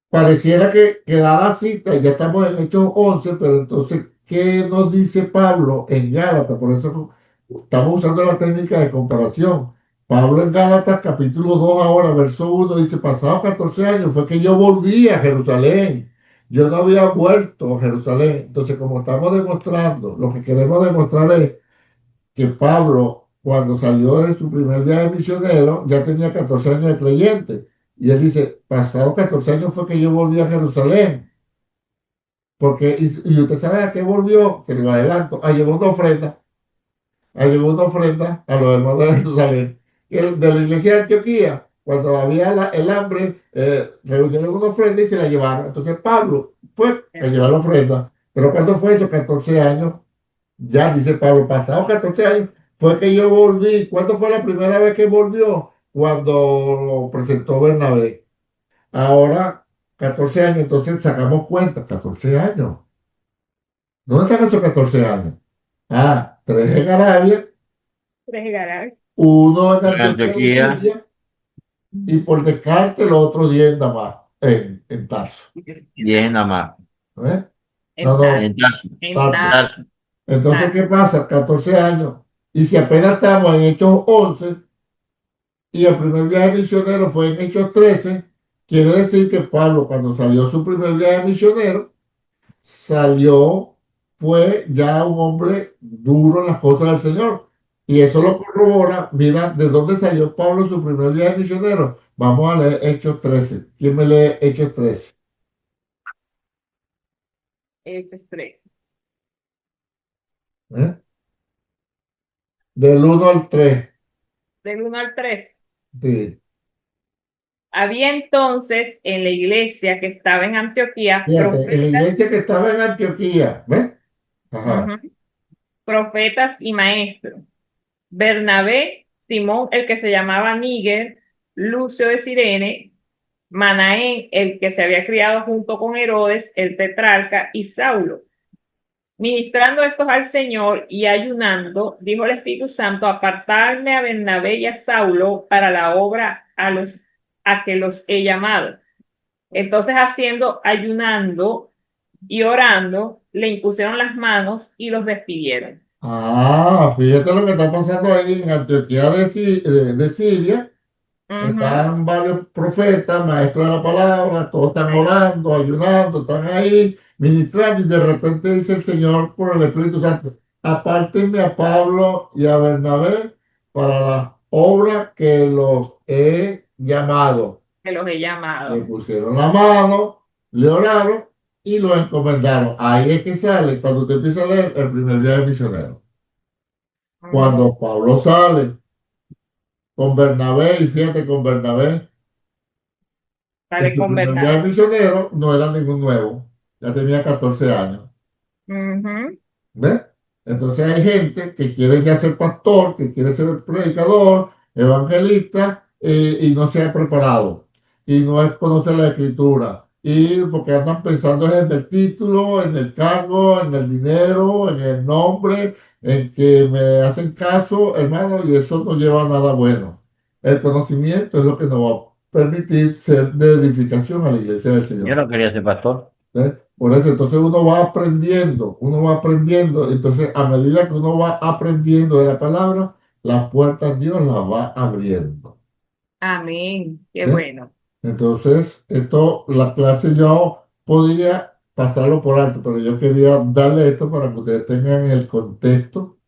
Pareciera que queda la cita, ya estamos en Hechos 11, pero entonces, ¿qué nos dice Pablo en Gálatas? Por eso estamos usando la técnica de comparación. Pablo en Gálatas, capítulo 2 ahora, verso 1 dice, pasados 14 años fue que yo volví a Jerusalén. Yo no había vuelto a Jerusalén. Entonces, como estamos demostrando, lo que queremos demostrar es que Pablo, cuando salió de su primer viaje misionero, ya tenía 14 años de creyente. Y él dice, pasados 14 años fue que yo volví a Jerusalén. Porque, y usted sabe a qué volvió, se lo adelanto, a llevar una ofrenda, a llevar una ofrenda a los hermanos de Jerusalén. Y de la iglesia de Antioquía, cuando había el hambre, reunieron una ofrenda y se la llevaron. Entonces Pablo fue a llevar la ofrenda. Pero cuando fue eso, 14 años, ya dice Pablo, pasados 14 años, fue que yo volví. ¿Cuándo fue la primera vez que volvió? Cuando lo presentó Bernabé. Ahora, 14 años, entonces sacamos cuenta, 14 años. ¿Dónde están esos 14 años? Ah, tres en Arabia, Tres. uno en En Antioquía de Antioquía, Siria y por descarte los otros 10 en Damasco, en Tarso. 10 en Damasco. ¿Eh? No, En no, Tarso. En Tarso. En Tarso. Tarso. Tarso. Entonces, ¿qué pasa? 14 años. Y si apenas estamos en Hechos 11 y el primer viaje misionero fue en Hechos 13, quiere decir que Pablo, cuando salió su primer viaje misionero, salió, fue ya un hombre duro en las cosas del Señor. Y eso lo corrobora. Mira, ¿de dónde salió Pablo en su primer viaje misionero? Vamos a leer Hechos 13. ¿Quién me lee Hechos 13? Hechos 3. ¿Eh? Del 1 al 3. Del 1 al 3. Sí. Había entonces en la iglesia que estaba en Antioquía Fíjate, en la profetas, iglesia que estaba en Antioquía, ¿ves? Ajá. ujú, profetas y maestros. Bernabé, Simón, el que se llamaba Níger, Lucio de Cirene, Manaén, el que se había criado junto con Herodes, el tetrarca, y Saulo. Ministrando estos al Señor y ayunando, dijo el Espíritu Santo, apartarme a Bernabé y a Saulo para la obra a que los he llamado. Entonces, ayunando y orando, le impusieron las manos y los despidieron. Ah, fíjate lo que está pasando ahí en Antioquía de Siria. Ujú. Están varios profetas, maestros de la palabra, todos están orando, ayunando, están ahí ministrando y de repente dice el Señor por el Espíritu Santo, apártenme a Pablo y a Bernabé para la obra que los he llamado. Que los he Le llamado. pusieron la mano, le oraron y lo encomendaron. Ahí es que sale, cuando usted empieza a leer el primer día de misionero. Ujú. Cuando Pablo sale con Bernabé, y fíjate con Bernabé, en Sale su con primer verdad. viaje misionero no era ningún nuevo, ya tenía 14 años. Ujú. ¿Ves? Entonces hay gente que quiere ya ser pastor, que quiere ser predicador, evangelista, y no se ha preparado y no es conocer la escritura y porque andan pensando es en el título, en el cargo, en el dinero, en el nombre, en que me hacen caso, hermano, y eso no lleva a nada bueno. El conocimiento es lo que nos va a permitir ser de edificación a la iglesia del Yo Señor. no quería ser pastor. ¿Eh? Por eso, entonces uno va aprendiendo, entonces a medida que uno va aprendiendo de la palabra, las puertas Dios las va abriendo. Amén. Qué ¿Eh? bueno. Entonces, esto, la clase yo podía pasarlo por alto, pero yo quería darle esto para que ustedes tengan el contexto.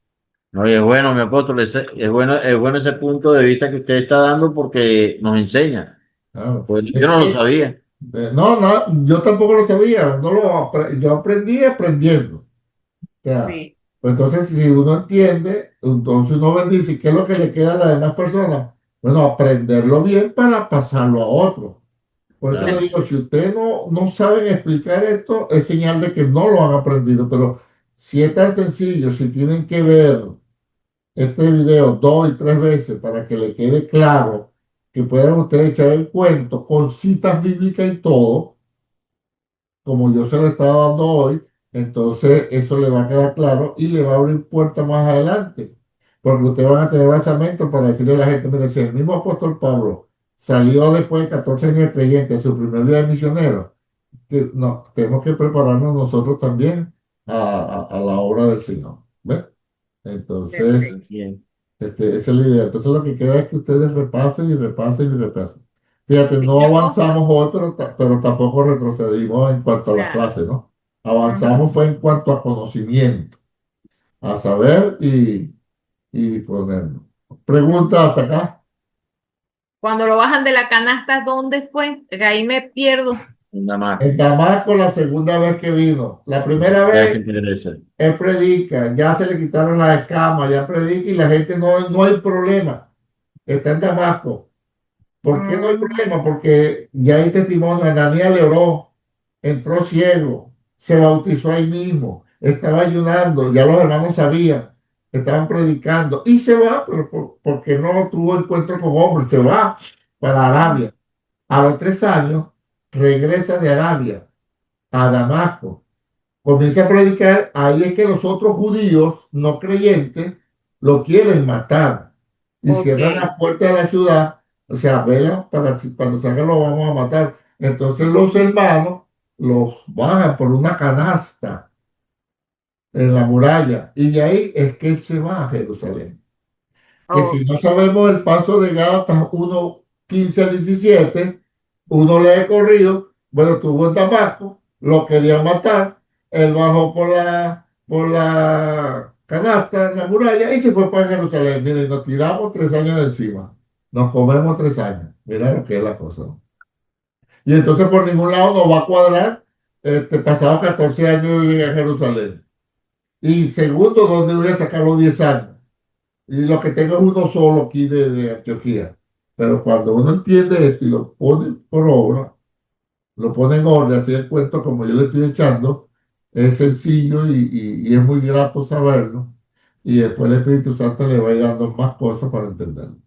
Oye, es bueno, mi apóstol, es bueno ese punto de vista que usted está dando porque nos enseña. Claro. Pues Es yo no lo que, sabía. no, no, yo tampoco lo sabía, yo aprendí aprendiendo. O sea, Sí, pues entonces si uno entiende, entonces uno bendice, ¿qué es lo que le queda a las demás personas? Bueno, aprenderlo bien para pasarlo a otro. Por eso le Claro. digo, si ustedes no saben explicar esto, es señal de que no lo han aprendido. Pero si es tan sencillo, si tienen que ver este video 2 y 3 veces para que le quede claro, que puedan ustedes echar el cuento con citas bíblicas y todo, como yo se lo estaba dando hoy, entonces eso le va a quedar claro y le va a abrir puertas más adelante. Porque ustedes van a tener basamento para decirle a la gente, mire, si el mismo apóstol Pablo salió después de 14 años de creyente, su primer día de misionero, que no, tenemos que prepararnos nosotros también a la obra del Señor. ¿Ves? Entonces, perfecto. Así es. esa es la idea. Entonces, lo que queda es que ustedes repasen y repasen y repasen. Fíjate, Sí, no yo, avanzamos hoy, pero tampoco retrocedimos en cuanto a la claro. clase, ¿no? Ujú. Avanzamos fue en cuanto a conocimiento, a saber y ponernos. Pregunta hasta acá. Cuando lo bajan de la canasta, ¿dónde fue? Que ahí me pierdo. Nada más. En Damasco, la segunda vez que vino. La primera Eso vez interesa. él predica, ya se le quitaron las escamas, ya predica y la gente no hay problema. Está en Damasco. ¿Por qué no hay Mm, problema? Porque ya hay testimonio. Ananías le oró, entró ciego, se bautizó ahí mismo, estaba ayunando, ya los hermanos sabían, estaban predicando y se va, pero porque no tuvo encuentro con hombres, se va para mm, Arabia. A los 3 años regresa de Arabia a Damasco, comienza a predicar, ahí es que los otros judíos no creyentes lo quieren matar y ok, cierran las puertas de la ciudad, o sea, velan para si cuando salgan lo vamos a matar. Entonces los hermanos los bajan por una canasta en la muralla y de ahí es que él se va a Jerusalén, que si no ok. sabemos el paso de Gálatas 1:15 al 17, uno lee corrido, bueno, tuvo en Damasco, lo querían matar, él bajó por la canasta en la muralla y se fue para Jerusalén. Miren, nos tiramos 3 años de encima, nos comemos 3 años, mira lo que es la cosa, ¿no? Y entonces por ningún lado nos va a cuadrar, pasados 14 años de vivir en Jerusalén. Y segundo, ¿dónde voy a sacar los 10 años? Y lo que tengo es uno solo aquí de Antioquía. Pero cuando uno entiende esto y lo pone por obra, lo pone en orden, así el cuento como yo le estoy echando, es sencillo y es muy grato saberlo. Y después el Espíritu Santo le va a ir dando más cosas para entenderlo.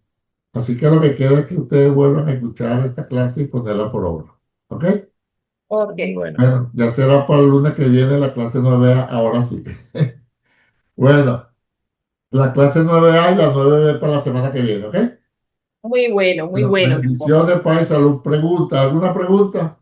Así que lo que queda es que ustedes vuelvan a escuchar esta clase y ponerla por obra. ¿Ok? Ok, Bueno, Bueno, ya será para el lunes que viene la clase 9A, ahora sí. Bueno, la clase 9A y la 9B para la semana que viene, ¿ok? muy bueno, muy Bueno, bueno, mi esposo. bendiciones, Pai, salud. Pregunta, ¿alguna pregunta?